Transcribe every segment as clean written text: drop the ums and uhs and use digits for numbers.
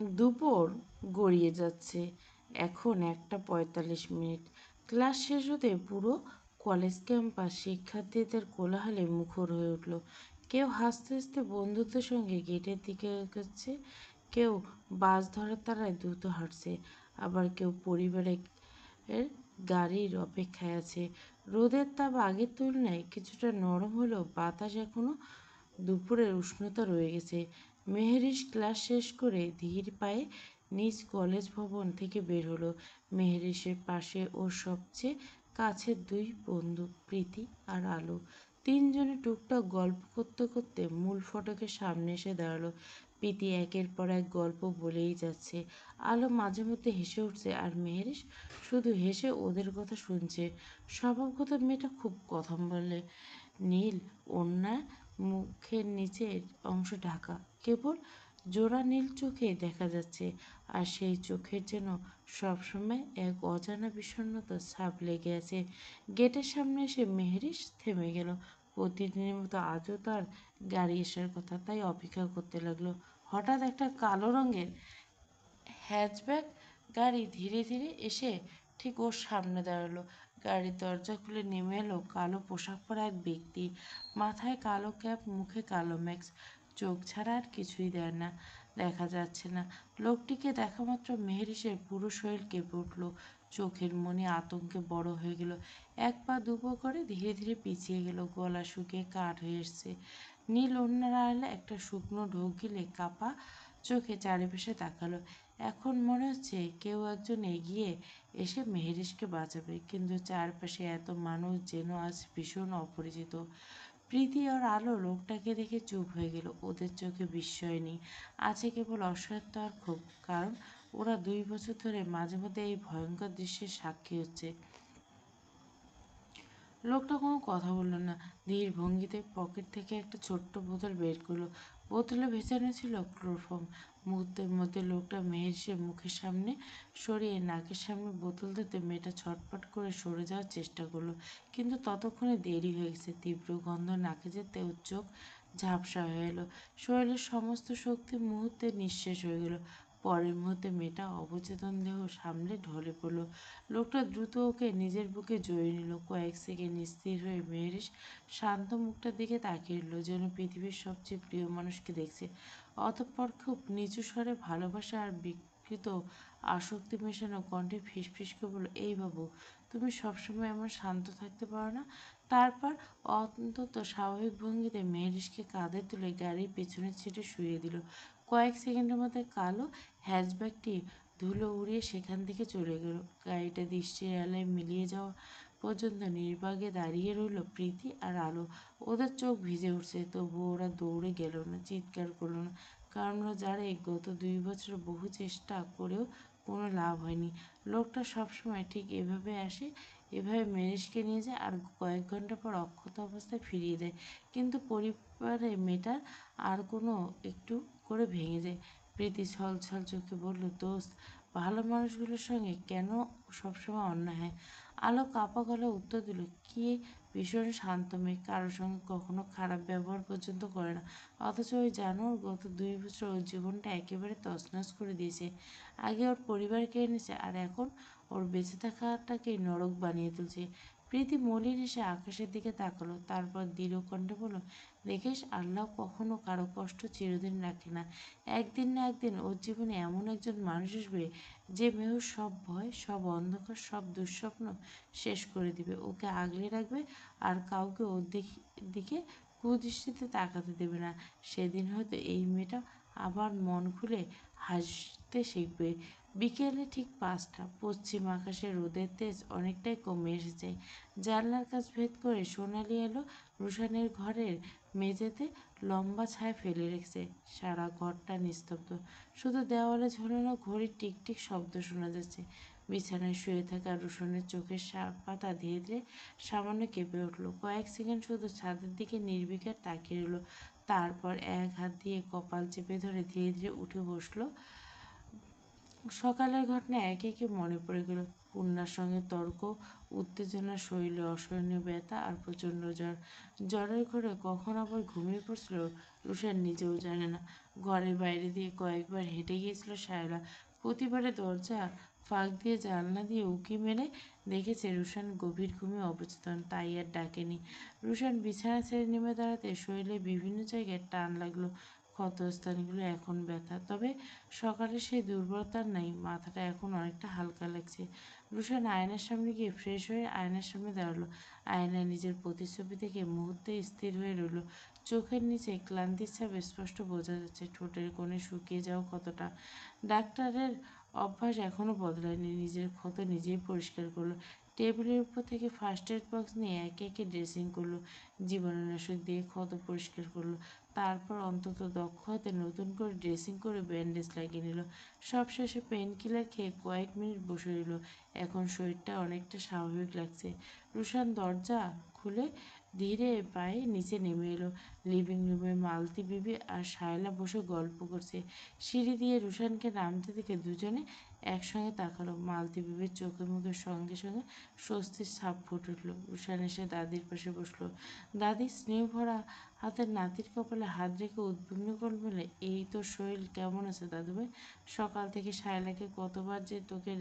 দুপুর গড়িয়ে যাচ্ছে। এখন 1:45। ক্লাস শেষ হতে পুরো কলেজ ক্যাম্পাস শিক্ষার্থীদের কোলাহলে মুখর হয়ে উঠল। কেউ হাসতে হাসতে বন্ধুদের সঙ্গে গেটের দিকে এগোচ্ছে, কেউ বাস ধরার তাড়ায় দ্রুত হাঁটছে, আবার কেউ পরিবারের গাড়ির অপেক্ষায় আছে। রোদের তাপ আগের তুলনায় কিছুটা নরম হলেও বাতাস এখনো দুপুরের উষ্ণতা রয়ে গেছে। মেহেরিস ক্লাস শেষ করে ধীর পায়ে নিজ কলেজ ভবন থেকে বের হলো। মেহেরিসের পাশে ওর সবচেয়ে কাছের দুই বন্ধু প্রীতি আর আলো। তিনজনে টুকটাক গল্প করতে করতে মূল ফটকের সামনে এসে দাঁড়ালো। প্রীতি একের পর এক গল্প বলেই যাচ্ছে। আলো মাঝে মধ্যে হেসে উঠছে আর মেহেরিস শুধু হেসে ওদের কথা শুনছে। স্বভাবগত মেয়েটা খুব কথা বলে। নীল ওড়না মুখের নিচের অংশ ঢাকা, কেবল জোড়া নীল চোখে দেখা যাচ্ছে। আর সেই চোখের যেন সবসময় এক অজানা বিষণ্ণতার ছাপ লেগে আছে। গেটের সামনে এসে মেহেরিস থেমে গেল। প্রতিদিনের মতো আজও তার গাড়ি আসার কথা, তাই অপেক্ষা করতে লাগলো। হঠাৎ একটা কালো রঙের হ্যাচব্যাক গাড়ি ধীরে ধীরে এসে ঠিক ওর সামনে দাঁড়ালো। গাড়ির দরজা খুলে নেমে এলো কালো পোশাক পরা এক ব্যক্তি। মাথায় কালো ক্যাপ, মুখে কালো ম্যাস্ক, চোখ ছাড়া আর কিছুই দেখা যাচ্ছে না। লোকটিকে দেখা মাত্র মেহেরিসের পুরো শরীর কেঁপে উঠল। চোখের মনি আতঙ্কে বড় হয়ে গেল। এক পা দুপা করে ধীরে ধীরে পিছিয়ে গেল। গলা শুকিয়ে কাঠ হয়ে এসছে। নীল ওড়নার আড়ালে একটা শুকনো ঢোক গিলে কাপা চোখে চারিপাশে তাকালো। এখন মনে হচ্ছে কেউ একজন এগিয়ে এসে মেহেরিসকে বাঁচাবে, কিন্তু চারপাশে এত মানুষ যেন আজ ভীষণ অপরিচিত। প্রীতি আর আলো লোকটাকে দেখে চুপ হয়ে গেল। ওদের চোখে বিস্ময় নেই, আছে কেবল অসহায়ত্ব আর ক্ষোভ। কারণ ওরা 2 বছর ধরে মাঝে মধ্যে এই ভয়ঙ্কর দৃশ্যের সাক্ষী হচ্ছে। লোকটা কোনো কথা বলল না। ধীর ভঙ্গিতে পকেট থেকে একটা ছোট্ট বোতল বের করলো। বোতলে ভেজানো ছিল ক্লোরোফর্ম। মুহূর্তের মধ্যে লোকটা মেহেরিসের মুখের সামনে সরিয়ে নাকের সামনে বোতল দিতে মেয়েটা ছটফট করে সরে যাওয়ার চেষ্টা করলো, কিন্তু ততক্ষণে দেরি হয়ে গেছে। তীব্র গন্ধ নাকে যেতে ওর চোখ ঝাপসা হয়ে এলো। শরীরের সমস্ত শক্তি মুহূর্তে নিঃশেষ হয়ে গেল। পরের মুহূর্তে মেয়েটা অবচেতন দেহ সামলে ঢলে পড়ল। লোকটা দ্রুত ওকে নিজের বুকে জড়িয়ে নিল। কয়েক সেকেন্ড স্থির হয়ে মেহেরিস শান্ত মুখটার দিকে তাকিয়ে রইল, যেন পৃথিবীর সবচেয়ে প্রিয় মানুষকে দেখছে। অতঃপর খুব নিচু স্বরে ভালোবাসা আর বিকৃত আসক্তি মেশানো কণ্ঠে ফিসফিস করে বলল, এই বাবু, তুমি সবসময় এমন শান্ত থাকতে পারো না? তারপর অন্তত স্বাভাবিক ভঙ্গিতে মেহেরিসকে কাঁধে তুলে গাড়ির পেছনের সিটে শুইয়ে দিল। কয়েক সেকেন্ডের মধ্যে কালো হ্যাচব্যাকটি ধুলো উড়িয়ে সেখান থেকে চলে গেল। গাড়িটা দৃষ্টির আলোয় মিলিয়ে যাওয়া পর্যন্ত নির্বাগে দাঁড়িয়ে রইল প্রীতি আর আলো। ওদের চোখ ভিজে উঠছে, তবুও ওরা দৌড়ে গেল না, চিৎকার করলো না, কারণ ওরা জানে গত 2 বছর বহু চেষ্টা করেও কোনো লাভ হয়নি। লোকটা সবসময় ঠিক এভাবে আসে, এভাবে মেরেশকে নিয়ে যায় আর কয়েক ঘন্টা পর অক্ষত অবস্থায় ফিরিয়ে দেয়। কিন্তু পরিবারে মেয়েটার আর কোনো একটু করে ভেঙে যায়। প্রীতি ছল ছল চোখে বলল, দোস্ত, ভালো মানুষগুলোর সঙ্গে কেন সবসময় অন্যায় হয়? আলো কাঁপা গলায় উত্তর দিল, কি ভীষণ শান্ত মেয়ে, কারোর সঙ্গে কখনো খারাপ ব্যবহার পর্যন্ত করে না। অথচ ওই জানো, ওর গত 2 বছর ওর জীবনটা একেবারে তছনছ করে দিয়েছে। আগে ওর পরিবারকে এনেছে আর এখন ওর বেঁচে থাকাটাকে নরক বানিয়ে তুলছে। প্রীতি মলিন এসে আকাশের দিকে তাকালো, তারপর দৃঢ় কণ্ঠে বলল, দেখিস, আল্লাহ কখনো কারো কষ্ট চিরদিন রাখে না। একদিন না একদিন ওর জীবনে এমন একজন মানুষ আসবে যে মেহুর সব ভয়, সব অন্ধকার, সব দুঃস্বপ্ন শেষ করে দিবে, ওকে আগলে রাখবে আর কাউকে ওর দিকে কুদৃষ্টিতে তাকাতে দেবে না। সেদিন হয়তো এই মেয়েটা আবার মন খুলে হাসতে শিখবে। বিকেলে ঠিক 5টা। পশ্চিম আকাশে রোদের তেজ অনেকটাই কমে এসেছে। জানলার কাছ ভেদ করে সোনালি এলো রুশানের ঘরের মেঝেতে লম্বা ছায়া ফেলে রেখেছে। সারা ঘরটা নিস্তব্ধ, শুধু দেওয়ালে ঝোলানো ঘড়ির টিকটিক শব্দ শোনা যাচ্ছে। বিছানায় শুয়ে থাকা রুশনের চোখের পাতা ধীরে ধীরে সামান্য কেঁপে উঠল। কয়েক সেকেন্ড শুধু ছাদের দিকে নির্বিকার তাকিয়ে রইল, তারপর এক হাত দিয়ে কপাল চেপে ধরে ধীরে ধীরে উঠে বসলো। সকালের ঘটনা একে একে মনে পড়ে গেল। পূর্ণার সঙ্গে তর্ক, উত্তেজনা, শরীরে অসহনীয় ব্যথা আর প্রচণ্ড জ্বর। জ্বরের ঘরে কখন আবার ঘুমিয়ে পড়ছিল রুষান নিজেও জানে না। ঘরের বাইরে দিয়ে কয়েকবার হেঁটে গিয়েছিল শায়লা। প্রতিবারে দরজা ফাঁক দিয়ে জানলা দিয়ে উঁকি মেরে দেখেছে রুষান গভীর ঘুমে অবচেতন, তাই আর ডাকেনি। রুষান বিছানা ছেড়ে নেমে দাঁড়াতে শরীরে বিভিন্ন জায়গায় টান লাগলো। ক্ষতস্থানগুলো এখন ব্যথা, তবে সকালে সেই দুর্বলতা আর নাই। মাথাটা এখন অনেকটা হালকা লাগছে। রুশান আয়নার সামনে গিয়ে ফ্রেশ হয়ে আয়নার সামনে দাঁড়ালো। আয়নায় নিজের প্রতিচ্ছবি দেখে মুহূর্তে স্থির হয়ে রইল। চোখের নিচে ক্লান্তির ছাপ স্পষ্ট বোঝা যাচ্ছে, ঠোঁটের কোণে শুকিয়ে যাওয়া ক্ষতটা। ডাক্তারের অভ্যাস এখনো বদলায়নি। নিজের ক্ষত নিজেই পরিষ্কার করলো। টেবিলের উপর থেকে ফার্স্ট এড বক্স নিয়ে একে একে ড্রেসিং করলো। জীবাণুনাশক দিয়ে ক্ষত পরিষ্কার করলো। তারপর অন্তত দক্ষ হাতে নতুন করে ড্রেসিং করে ব্যান্ডেজ লাগিয়ে নিল। সবশেষে পেন কিলার খেয়ে কয়েক মিনিট বসে রইল। এখন শরীরটা অনেকটা স্বাভাবিক লাগছে। রুশান দরজা খুলে ধীরে পায়ে নিচে নেমে এলো। লিভিং রুমে মালতী বিবি আর শায়লা বসে গল্প করছে। সিঁড়ি দিয়ে রুশানকে নামতে দেখে দুজনে একসঙ্গে তাকালো। মালতী বিবির চোখে মুখে সঙ্গে সঙ্গে স্বস্তির ছাপ ফুটে উঠল। রুশান এসে দাদির পাশে বসলো। দাদি স্নেহ ভরা হাতের নাতির কপালে হাত রেখে উদ্বিগ্ন করে বলে, এই তোর শরীর কেমন আছে দাদুভাই? সকাল থেকে শায়লাকে কতবার যে তোকে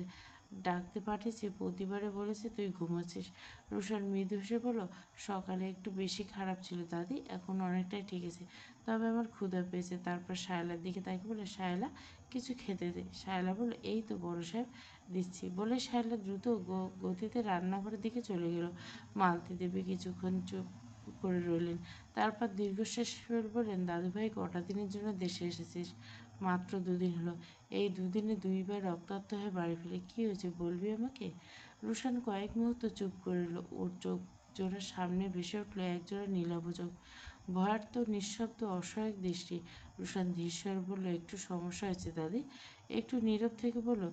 ডাকতে পাঠিয়েছি, প্রতিবারে বলেছে তুই ঘুমাচ্ছিস। রুশান মৃদু হেসে বলল, সকালে একটু বেশি খারাপ ছিল দাদি, এখন অনেকটাই ঠিক আছে, তবে আমার ক্ষুধা পেয়েছে। তারপর শায়লার দিকে তাকে বলে, শায়লা কিছু খেতে দে। শায়লা বলল, এই তো বড় সাহেব দিচ্ছি। বলে শায়লা দ্রুত গতিতে রান্নাঘরের দিকে চলে গেল। মালতী দেবী কিছুক্ষণ চুপ করে রইলেন। তারপর দীর্ঘশ্বাস ফেলে বললেন, দাদুভাই কটা দিনের জন্য দেশে এসেছিস? মাত্র 2 দিন হলো। এই 2 দিনে 2বার রক্তাক্ত হয়ে বাড়ি ফিরে, কী হয়েছে বলবি আমাকে? রুশান কয়েক মুহূর্ত চুপ করে রইল। ওর চোখ জোড়ার সামনে ভেসে উঠল একজোড়া নীলাভ চোখ, ভয়ার্ত নিঃশব্দ অসহায় দৃষ্টি। রুশান ধীর বলল, একটু সমস্যা হয়েছে দাদি। একটু নীরব থেকে বলল,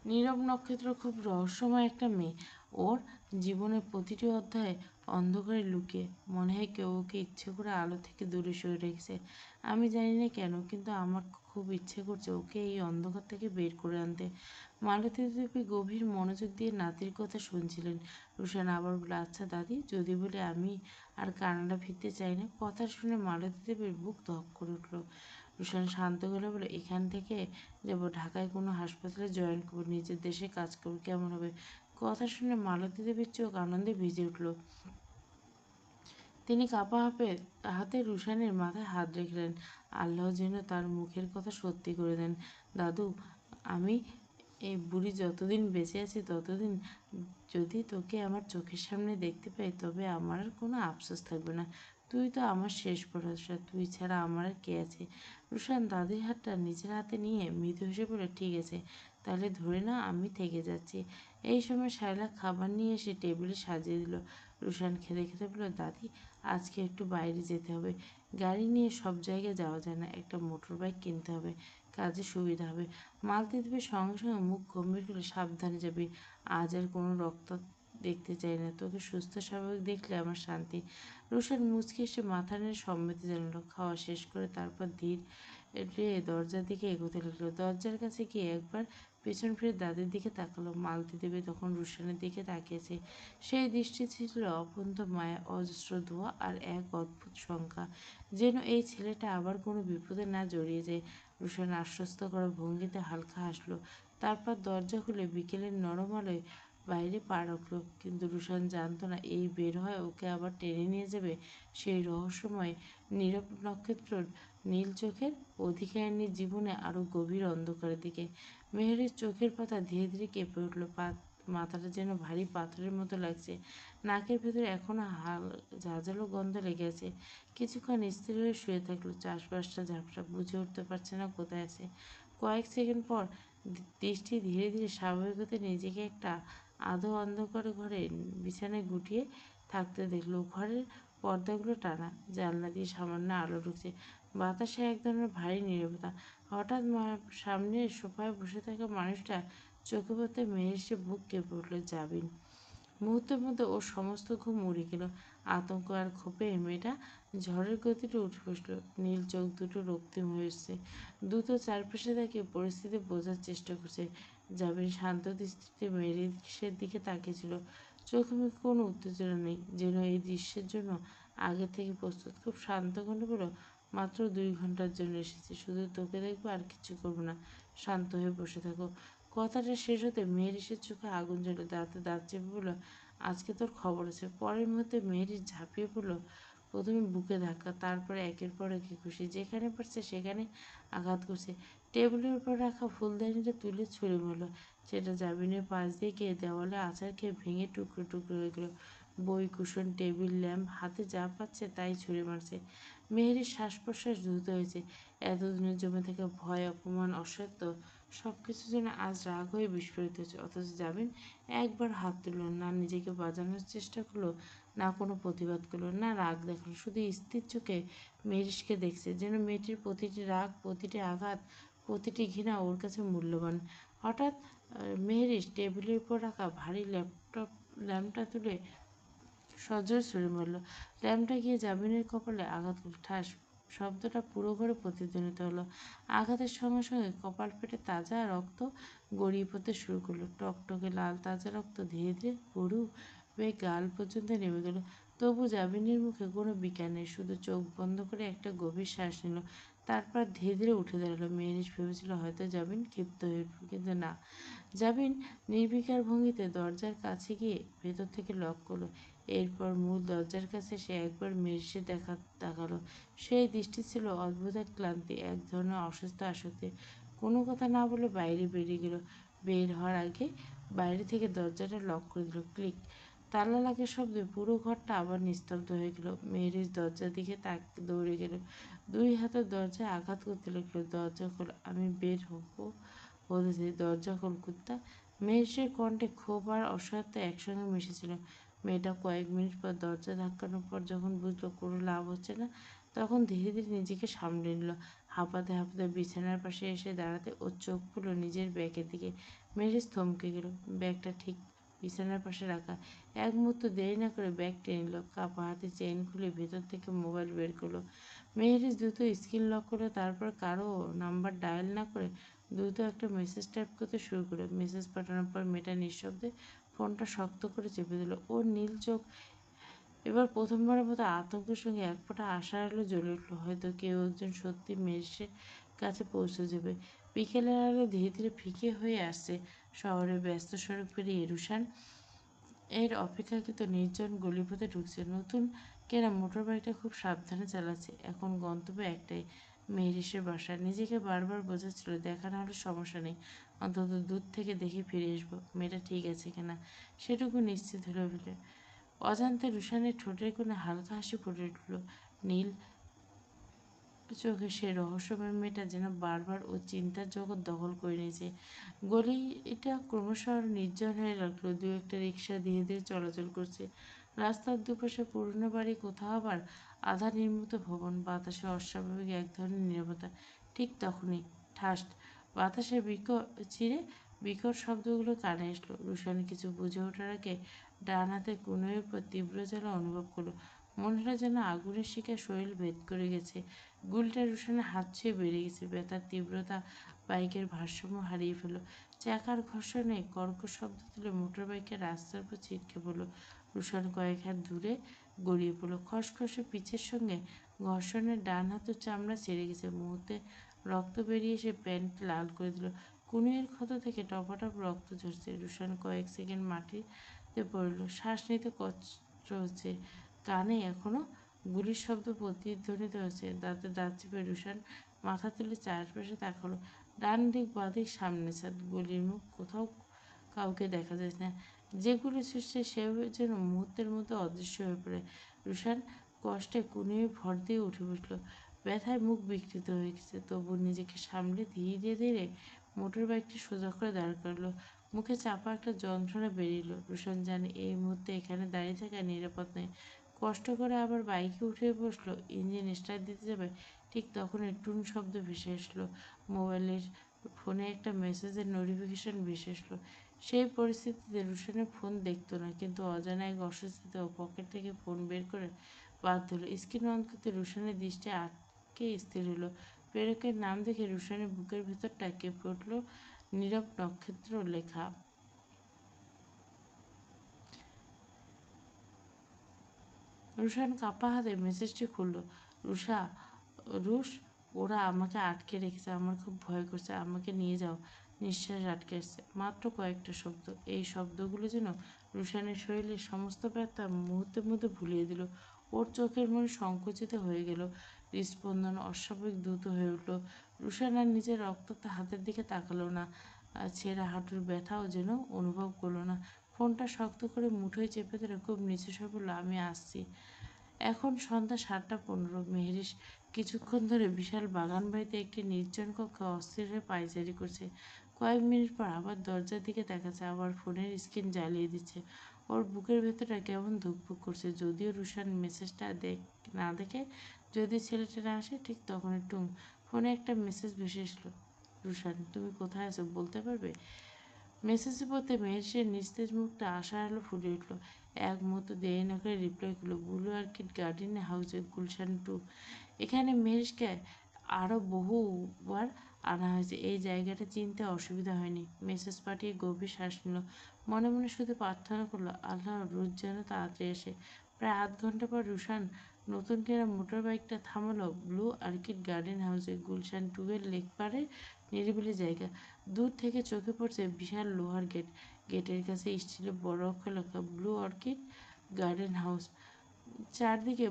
নীরব নক্ষত্র খুব রহস্যময় একটা মেয়ে। ওর জীবনের প্রতিটি অধ্যায় অন্ধকারে লুকিয়ে। মনে হয় কেউ ওকে ইচ্ছে করে আলো থেকে দূরে সরে রেখেছে। আমি জানি না কেন, কিন্তু আমার খুব ইচ্ছে করছে ওকে এই অন্ধকার থেকে বের করে আনতে। মালতী দেবী গভীর মনোযোগ দিয়ে নাতির কথা শুনছিলেন। রুশান আবার বলল, আচ্ছা দাদি, যদি বলি আমি আর কানাডা ফিরতে চাই না? কথা শুনে মালতী দেবীর বুক ধক করে উঠল। রুশান শান্ত গলায় বলে, এখান থেকে যাব ঢাকায় কোনো হাসপাতালে জয়েন করবো, নিজের দেশে কাজ করবো, কেমন হবে? কথা শুনে মালতী দেবীর চোখ আনন্দে ভিজে উঠল। তিনি কাঁপা হাতে রুশানের মাথায় হাত রেখলেন। আল্লাহ যেন তার মুখের কথা সত্যি করে দেন। দাদু, আমি এই বুড়ি যতদিন বেঁচে আছি ততদিন যদি তোকে আমার চোখের সামনে দেখতে পাই, তবে আমার আর কোনো আফসোস থাকবে না। তুই তো আমার শেষ ভরসা, তুই ছাড়া আমার আর কে আছে? রুশান দাদির হাতটা নিজের হাতে নিয়ে মৃদু হেসে বলে, ঠিক আছে, তাহলে ধরে না আমি থেকে যাচ্ছি। এই সময় শায়লা খাবার নিয়ে এসে টেবিলে সাজিয়ে দিল। রুশান খেতে খেতে বলল, দাদি, আজকে একটু বাইরে যেতে হবে। গাড়ি নিয়ে সব জায়গায় যাওয়া যায় না, একটা মোটর বাইক কিনতে হবে, কাজে সুবিধা হবে। মালতী দেবীর সঙ্গে সঙ্গে মুখ গম্ভীর করে, সাবধানে যাবি। আজ আর কোনো রক্ত দেখতে চাই না, তোকে সুস্থ স্বাভাবিক দেখলে আমার শান্তি। রুশান মুচকি এসে মাথা নেড়ে সম্মতি জানালো। খাওয়া শেষ করে তারপর ধীরে দরজার দিকে এগোতে লাগলো। দরজার কাছে গিয়ে একবার পেছন ফিরে দাদির দিকে তাকালো। মালতী দেবী তখন রুশানের দিকে তাকিয়েছে। সেই দৃষ্টি ছিল অপন্ত মায়া, অজস্র ধোঁয়া আর এক অদ্ভুত শঙ্কা, যেন এই ছেলেটা আবার কোনো বিপদে না জড়িয়ে যায়। রুশান আশ্বস্ত করা ভঙ্গিতে হালকা হাসলো। তারপর দরজা খুলে বিকেলের নরম আলোয় বাইরে পা রাখল। কিন্তু রুশান জানতো না, এই বের হয় ওকে আবার টেনে নিয়ে যাবে সেই রহস্যময় নীরব নক্ষত্রর নীল চোখের অধিকারিণীর জীবনে আরো গভীর অন্ধকারের দিকে। মেহেরের চোখের পাতা ধীরে ধীরে কেঁপে উঠল। মাথাটা যেন ভারী পাথরের মতো লাগছে। নাকের ভেতরে এখনো ঝাঁঝালো গন্ধ লেগে আছে। কিছুক্ষণ স্থির হয়ে শুয়ে থাকলো। চারপাশটা ঝাপসা, বুঝে উঠতে পারছে না কোথায় আছে। কয়েক সেকেন্ড পর দৃষ্টি ধীরে ধীরে স্বাভাবিক হতে নিজেকে একটা আধো অন্ধকার ঘরে বিছানায় গুটিয়ে থাকতে দেখলো। ঘরের পর্দাগুলো টানা, জানলা দিয়ে সামান্য আলো ঢুকছে। বাতাসে এক ধরনের ভারী নীরবতা। হঠাৎ সামনে সোফায় বসে থাকা মানুষটা চোখে পড়তে মেহের সে বুক কেঁপে উঠল। জাবিন। মুহূর্তের মধ্যে ওর সমস্ত ঘুম উড়ে গেল। আতঙ্ক আর ক্ষোভে মেয়েটা ঝড়ের গতিতে উঠে বসলো। নীল চোখ দুটো রক্তিম হয়ে এসছে। দ্রুত চারপাশে তাকে পরিস্থিতি বোঝার চেষ্টা করছে। জাবিন শান্ত দৃষ্টিতে মেরিসের দিকে তাকিয়েছিল। চোখে মুখে কোনো উত্তেজনা নেই, যেন এই দৃশ্যের জন্য আগে থেকে প্রস্তুত। খুব শান্ত কণ্ঠে বলল, মাত্র 2 ঘন্টার জন্য এসেছি, শুধু তোকে দেখবো, আর কিছু করবো না, শান্ত হয়ে বসে থাকো। কথাটা শেষ হতে মেহেরিসের চোখে আগুন জ্বলে, দাঁতে দাঁত চেপে বলল, আজকে তোর খবর আছে। পরের মুহূর্তে মেহেরিস ঝাঁপিয়ে পড়ল। প্রথমে বুকে ধাক্কা, তারপরে একের পর এক ঘুষি, যেখানে পারছে সেখানে আঘাত করছে। টেবিলের উপর রাখা ফুলদানিটা তুলে ছুঁড়ে মারল। সেটা জাবিনের পাশ দিয়ে গিয়ে দেওয়ালে আছাড় খেয়ে ভেঙে টুকরো টুকরো হয়ে গেল। বই, কুশন, টেবিল ল্যাম্প হাতে যা পাচ্ছে তাই ছুঁড়ে মারছে। মেহেরির শ্বাস প্রশ্বাস দ্রুত হয়েছে। এতদিনের জমে থাকা ভয়, অপমান, অসত্য সবকিছু যেন আজ রাগ হয়ে বিস্ফোরিত হয়েছে। অথচ জাবিন একবার হাত তুলল না, নিজেকে বাঁচানোর চেষ্টা করলো, না কোনো প্রতিবাদ করলো, না রাগ দেখালো। শুধু স্থির চোখে মেহেরিসকে দেখছে, যেন মেয়েটির প্রতিটি রাগ, প্রতিটি আঘাত, প্রতিটি ঘৃণা ওর কাছে মূল্যবান। হঠাৎ মেহেরিস টেবিলের উপর রাখা ভারী ল্যাম্পটা তুলে সজোরে ছুঁড়ে মারল। ল্যাম্পটা গিয়ে জামিনের কপালে আঘাত করল। ঠাস শব্দটা পুরো ঘরে প্রতিধ্বনিত হলো। আঘাতের সঙ্গে সঙ্গে কপাল ফেটে তাজা রক্ত গড়িয়ে পড়তে শুরু করলো। টকটকে লাল তাজা রক্ত ধীরে ধীরে পুরু বেয়ে গাল পর্যন্ত নেমে গেল। তবু জামিনের মুখে কোনো বিকার নেই, শুধু চোখ বন্ধ করে একটা গভীর শ্বাস নিল। তারপর ধীরে ধীরে উঠে দাঁড়ালো। মেয়েরিস ভেবেছিল হয়তো জামিন ক্ষিপ্ত হয়ে উঠবে, কিন্তু না। জাবিন নির্বিকার ভঙ্গিতে দরজার কাছে গিয়ে ভেতর থেকে লক করলো। এরপর মূল দরজার কাছে সে একবার মেরিসে তাকালো। সেই দৃষ্টি ছিল অদ্ভুত এক ক্লান্তি, এক ধরনের অসুস্থ আসক্তি। কোনো কথা না বলে বাইরে বেরিয়ে গেল। বের হওয়ার আগে বাইরে থেকে দরজাটা লক করে দিল। ক্লিক, তালা লাগার শব্দে পুরো ঘরটা আবার নিস্তব্ধ হয়ে গেল। মেরিস দরজার দিকে দৌড়ে গেল। 2 হাতে দরজায় আঘাত করতে লাগলো। দরজা খোল, আমি বের হবো বলেছে, দরজা খোল কুত্তা। মেহেশের কণ্ঠে ক্ষোভ আর অসহায়তা একসঙ্গে মিশেছিল। মেয়েটা কয়েক মিনিট পর দরজা ধাক্কানোর পর যখন বুঝলো কোনো লাভ হচ্ছে না, তখন ধীরে ধীরে নিজেকে সামলে নিল। হাঁপাতে হাঁপাতে বিছানার পাশে এসে দাঁড়াতে ওর চোখ পড়ল নিজের ব্যাগের দিকে। মেহেশ থমকে গেল। ব্যাগটা ঠিক বিছানার পাশে রাখা। এক মুহূর্ত দেরি না করে ব্যাগ টেনে নিল। কাপা হাতে চেইন খুলে ভেতর থেকে মোবাইল বের করলো। মেহেরিস দ্রুত স্ক্রিন লক করলো। তারপর কারো নাম্বার ডায়াল না করে দ্রুত একটা মেসেজ টাইপ করতে শুরু করলো। মেসেজ পাঠানোর পর মেয়েটা নিঃশব্দে ফোনটা শক্ত করে চেপে দিল। ওর নীল চোখ এবার প্রথমবারের মতো আতঙ্কের সঙ্গে এক ফোঁটা আশার আলো জ্বলে উঠল। হয়তো কেউ একজন সত্যি মেয়ের কাছে পৌঁছে যাবে। বিকেলের আলো ধীরে ধীরে ফিকে হয়ে আসছে। শহরের ব্যস্ত সড়ক পেরিয়ে রুশান এর অপেক্ষাকৃত নির্জন গলিপথে ঢুকছে। নতুন কেনা মোটর বাইকটা খুব সাবধানে চালাচ্ছে। এখন গন্তব্য একটাই, মেহেরিসের বাসা। নিজেকে বারবার বোঝাচ্ছিল, দেখা না হলে সমস্যা নেই, অন্তত দূর থেকে দেখে ফিরে আসবো মেয়েটা ঠিক আছে কিনা, সেটুকু নিশ্চিত হলো বলে। অজান্তে রুশানের ঠোঁটের কোণে হালকা হাসি ফুটে উঠল। নীল চোখে সে রহস্যময় মেয়েটা যেন বারবার ও চিন্তার জগৎ দখল করে নিয়েছে। গলিটা ক্রমশ আরো নির্জন হয়ে লাগলো। দু একটা রিক্সা ধীরে ধীরে চলাচল করছে। রাস্তার দুপাশে পুরনো বাড়ি, কোথাও আবার আধা নির্মিত ভবন। বাতাসে অস্বাভাবিক এক ধরনের নীরবতা। ঠিক তখনই ঠাস, বাতাসে চিরে বিকট শব্দগুলো কানে আসলো। রুশান কিছু বুঝে ওঠার আগে ডান হাতের কনুইয়ের উপর তীব্র জ্বালা অনুভব করলো। মনে হলো যেন আগুনের শিখা শরীর ভেদ করে গেছে। গুলিটা রুশানের হাত ছুঁয়ে বেড়ে গেছে। ব্যথার তীব্রতা বাইকের ভারসাম্য হারিয়ে ফেলল। চাকার ঘর্ষণে কর্কশ শব্দ তুলে মোটর বাইকের রাস্তার উপর ছিটকে পড়ল। রুশান কয়েক হাত দূরে গড়িয়ে পড়ল। খসখসে পিচের সঙ্গে ঘর্ষণের ডান হাতের চামড়া ছেড়ে গেছে। মুহূর্তে রক্ত বেরিয়ে এসে প্যান্ট লাল করে দিল। কনুইয়ের ক্ষত থেকে টপাটপ রক্ত ঝরছে। রুশান কয়েক সেকেন্ড মাটিতে পড়ল। শ্বাস নিতে কষ্ট হচ্ছে। কানে এখনো গুলির শব্দ প্রতিধ্বনিত হচ্ছে। দাঁতে দাঁত চেপে রুশান মাথা তুলে চারপাশে তাকালো। ডান দিক বাঁ দিক সামনে ছাদ। গলির মুখ, কোথাও কাউকে দেখা যায় না। যে গুলি ছুটছে সে যেন মুহূর্তের মধ্যে অদৃশ্য হয়ে পড়ে। রুশান কষ্টে কনুইয়ে ভর দিয়ে উঠে বসলো। ব্যথায় মুখ বিকৃত হয়ে গেছে, তবু নিজেকে সামলে ধীরে ধীরে মোটর বাইকটি সোজা করে দাঁড় করালো। মুখে চাপা একটা যন্ত্রণা বেরিয়ে এলো। রুশান জানে এই মুহূর্তে এখানে দাঁড়িয়ে থাকা নিরাপদ নয়। কষ্ট করে আবার বাইকে উঠে বসলো। ইঞ্জিন স্টার্ট দিতে যাবে, ঠিক তখনই টুন শব্দ ভেসে আসলো। মোবাইলের ফোনে একটা মেসেজের নোটিফিকেশন ভেসে আসলো। সেই পরিস্থিতিতে রুশানের ফোন দেখতো না, কিন্তু অজানা এক অস্বস্তিতে ও পকেট থেকে ফোন বের করে বাধ্য হলো। স্ক্রিন অন করতে রুশানের দৃষ্টি আটকে স্থির হলো। প্রেরকের নাম দেখে রুশানের বুকের ভেতরটা কেঁপে উঠল। নীরব নক্ষত্র লেখা। রুশান কাঁপা হাতে মেসেজটি খুলল। রুষা, রুশ, ওরা আমাকে আটকে রেখেছে, আমার খুব ভয় করছে, আমাকে নিয়ে যাও। নিঃশ্বাস আটকে আসছে। মাত্র কয়েকটা শব্দ। এই শব্দগুলো যেন রুশানের শরীরের সমস্ত ব্যথা মুহূর্তের মধ্যে ভুলিয়ে দিল। ওর চোখের মনে সংকুচিত হয়ে গেল, হৃদস্পন্দন অস্বাভাবিক দ্রুত হয়ে উঠল। রুশান আর নিজের রক্তাক্ত হাতের দিকে তাকালো না, ছেঁড়া হাঁটুর ব্যথাও যেন অনুভব করলো না। ফোনটা শক্ত করে মুঠোয় চেপে ধরে খুব নিচু স্বরে বলল, আমি আসছি। এখন সন্ধ্যা 7:15। মেহরিশ কিছুক্ষণ ধরে বিশাল বাগান বাড়িতে একটি নির্জন কক্ষে অস্থির হয়ে পায়চারি করছে। কয়েক মিনিট পর আবার দরজার দিকে তাকাচ্ছে, আবার ফোনের স্ক্রিন জ্বালিয়ে দিচ্ছে। ওর বুকের ভেতরটা কেমন ধুকপুক করছে। যদিও রুশান মেসেজটা না দেখে যদি ছেলেটা না আসে, ঠিক তখন একটু ফোনে একটা মেসেজ ভেসে এসলো। রুশান, তুমি কোথায় আছো বলতে পারবে? মেসেজে পড়তে মেহেশের নিস্তেজ মুখটা আশার আলো ফুটে উঠল। এক মুহূর্ত দেরি না করে রিপ্লাই করলো, ব্লু আর্কিড গার্ডেন হাউসে, গুলশান 2। এখানে মেহেশকে আরও বহুবার আনা হয়েছে, এই জায়গাটা চিনতে অসুবিধা হয়নি। মেসেজ পাঠিয়ে গভীর শ্বাস নিল। মনে মনে শুধু প্রার্থনা করলো, আল্লাহ, রোজ যেন তাড়াতাড়ি আসে। প্রায় আধ ঘন্টা পর রুশান নতুন কেনা মোটর বাইকটা থামালো ব্লু আর্কিড গার্ডেন হাউসে, গুলশান 2 এর লেক পাড়ের নিরিবিলি জায়গা। দূর থেকে চোখে পড়ছে বিশাল লোহার গেট। গেটের কাছে স্টিলের বড় অক্ষরে লেখা, ব্লু অর্কিড গার্ডেন হাউস। চারদিকে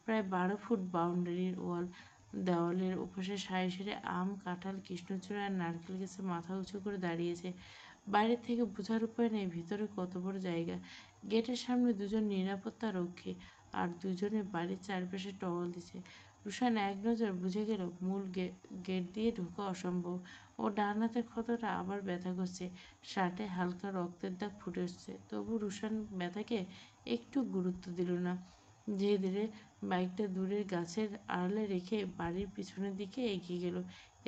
প্রায় 12 ফুট বাউন্ডারির ওয়াল। দেওয়ালের ওপাশে সারি সারি আম, কাঁঠাল, কৃষ্ণচূড়া আর নারকেল গাছে মাথা উঁচু করে দাঁড়িয়েছে। বাইরে থেকে বোঝার উপায় নেই ভিতরে কত বড় জায়গা। গেটের সামনে দুজন নিরাপত্তা রক্ষী, আর দুজনে বাড়ির চারপাশে টহল দিচ্ছে। রুশান এক নজর বুঝে গেল মূল গেট দিয়ে ঢোকা অসম্ভব। ও ডান হাতের ক্ষতটা আবার ব্যথা করছে, শার্টে হালকা রক্তের দাগ ফুটে উঠছে। তবু রুশান ব্যথাকে একটু গুরুত্ব দিল না। ধীরে ধীরে বাইকটা দূরের গাছের আড়ালে রেখে বাড়ির পিছনের দিকে এগিয়ে গেল।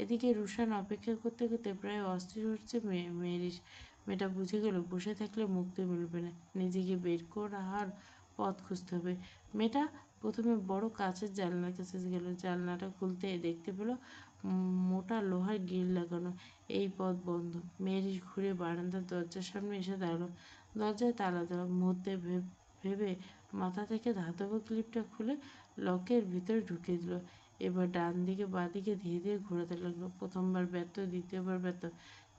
এদিকে রুশান অপেক্ষা করতে করতে প্রায় অস্থির হচ্ছে। মেয়েরিস মেয়েটা বুঝে গেল বসে থাকলে মুক্তি মিলবে না, নিজেকে বের করার পথ খুঁজতে হবে। মেয়েটা প্রথমে বড় কাঁচের জানলার কাছে গেল। জানলাটা খুলতে দেখতে পেল মোটা লোহার গ্রিল লাগানো। এই পথ বন্ধ। মেয়েরিস ঘুরে বারান্দার দরজার সামনে এসে দাঁড়ালো। দরজায় তালা দেওয়া। মুহূর্তে ভেবে মাথা থেকে ধাতব ক্লিপটা খুলে লকের ভিতরে ঢুকিয়ে দিল। এবার ডান দিকে বাঁ দিকে ধীরে ধীরে ঘোরাতে লাগলো। প্রথমবার ব্যর্থ, দ্বিতীয়বার ব্যর্থ,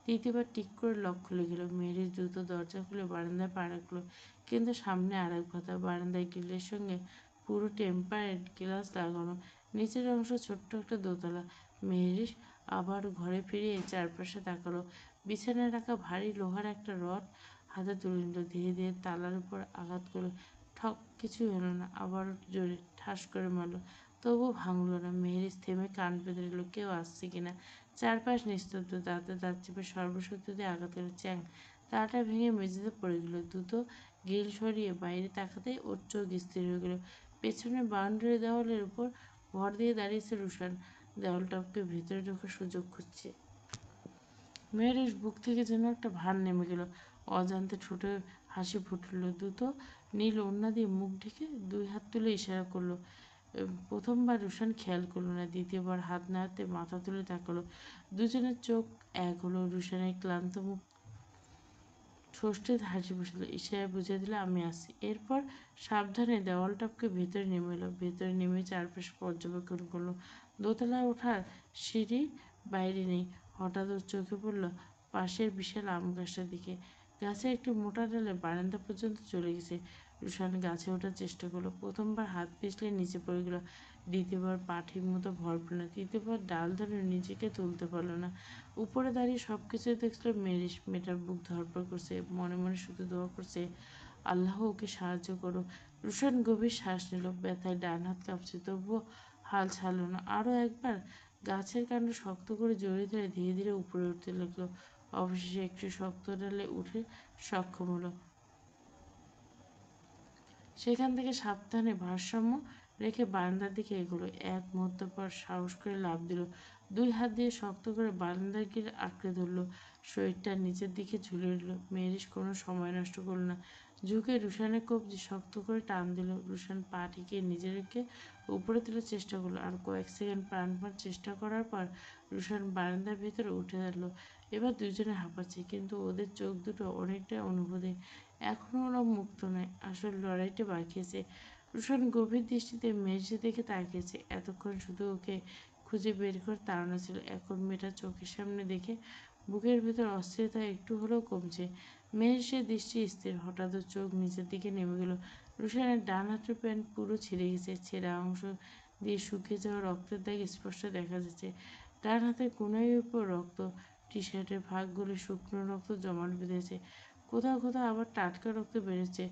তৃতীয়বার ঠিক করে লক খুলে গেল। মেয়েরিস দ্রুত দরজা খুলে বারান্দায় পা রাখলো। কিন্তু সামনে আর এক বাধা। বারান্দায় গ্রিলের সঙ্গে পুরো টেম্পারেড গ্লাস লাগানো। নিচের অংশ ছোট্ট একটা দোতলা। মেহরিশ আবার ঘরে ফিরিয়ে চারপাশে তাকালো। বিছানায় রাখা ভারী লোহার একটা রড হাতে তুলে নিল। ধীরে ধীরে তালার উপর আঘাত করলো। ঠক, কিছুই হলো না। আবার জোরে ঠাস করে মারল, তবুও ভাঙল না। মেহরিশ থেমে কান পেতে রইল, কেউ আসছে কিনা। চারপাশ নিস্তব্ধ। দাঁতে দাঁত চেপে সর্বশক্তি দিয়ে আঘাত করল। চ্যাং! তালাটা ভেঙে মেঝেতে পড়ে গেল। দ্রুত গ্রিল সরিয়ে বাইরে তাকাতেই ওর চোখ স্থির হয়ে গেল। পেছনে বাউন্ডারি দেওয়ালের উপর ভর দিয়ে দাঁড়িয়েছে রুশান। দেওয়াল টপকে ভেতরে ঢোকার সুযোগ খুঁজছে। মেয়ের বুক থেকে যেন একটা ভার নেমে গেল। অজান্তে ঠোঁটে হাসি ফুটল। দ্রুত নীল ওড়না দিয়ে মুখ ঢেকে 2 হাত তুলে ইশারা করলো। প্রথমবার রুশান খেয়াল করলো না, দ্বিতীয়বার হাত নাড়াতে মাথা তুলে তাকালো। দুজনের চোখ এক হলো। রুশানের ক্লান্ত মুখ ষষ্ঠীতে হাসি বসল। ইশারায় বুঝিয়ে দিল, আমি আসছি। এরপর সাবধানে দেওয়াল টপকে ভেতরে নেমে এলো। ভেতরে নেমে চারপাশ পর্যবেক্ষণ করলো। দোতলায় ওঠার সিঁড়ি বাইরে নেই। হঠাৎ ওর চোখে পড়ল পাশের বিশাল আম গাছটার দিকে। গাছের একটি মোটা ডালে বারান্দা পর্যন্ত চলে গেছে। রুশান গাছে ওঠার চেষ্টা করলো। প্রথমবার হাত পিছলে নিচে পড়ে গেল। দ্বিতীয়বার পা ঠিক মতো ভর পেল না। তৃতীয়বার ডাল ধরে নিজেকে তুলতে পারলো না। উপরে দাঁড়িয়ে সবকিছু দেখলো মেরিস। মেয়েটার বুক ধড়ফড় করছে। মনে মনে শুধু দোয়া করছে, আল্লাহ ওকে সাহায্য করো। রুশান গভীর শ্বাস নিল। ব্যথায় ডান হাত কাঁপছে, তবুও হাল ছাড়ল না। আরও একবার গাছের কাণ্ড শক্ত করে জড়িয়ে ধরে ধীরে ধীরে উপরে উঠতে লাগলো। অবশেষে একটু শক্ত ডালে উঠে সক্ষম হলো। সেখান থেকে সাবধানে ভারসাম্য রেখে বারান্দার দিকে এগুলো। এক মুহূর্ত পর সাহস করে লাফ দিল। দুই হাত দিয়ে শক্ত করে বারান্দার গিয়ে আঁকড়ে ধরল। শরীরটা নিচের দিকে ঝুলে উঠল। মেহরিশ কোনো সময় নষ্ট করল না। ঝুঁকে রুশানের কবজি শক্ত করে টান দিল। রুশান পা ঠেকিয়ে নিজেকে উপরে তোলার চেষ্টা করলো। আর কয়েক সেকেন্ড প্রাণপণ চেষ্টা করার পর রুশান বারান্দার ভেতরে উঠে দাঁড়ালো। এবার দুজনে হাঁপাচ্ছে, কিন্তু ওদের চোখ দুটো অনেকটা অনুভূতি। এখনও ওরা মুক্ত নয়, আসল লড়াইটা বাকি আছে। রুশান গভীর দৃষ্টিতে মেঝে দিকে তাকিয়েছে। এতক্ষণ শুধু ওকে খুঁজে বের করে তাড়ানো ছিল, এখন মেয়েটা চোখের সামনে দেখে বুকের ভেতর অস্থিরতা একটু হলেও কমছে। মেহেশের দৃষ্টি স্থির। হঠাৎ ওর চোখ নিচের দিকে নেমে গেল। রুশানের ডান হাতের প্যান্ট পুরো ছিঁড়ে গেছে। ছেঁড়া অংশ দিয়ে শুকিয়ে যাওয়া রক্তের দাগ স্পষ্ট দেখা যাচ্ছে। ডান হাতের কোনার উপর রক্ত, টি শার্টের ভাগগুলো শুকনো রক্ত জমাট বেঁধেছে। কোথাও কোথাও আবার টাটকা রক্ত বেরোচ্ছে।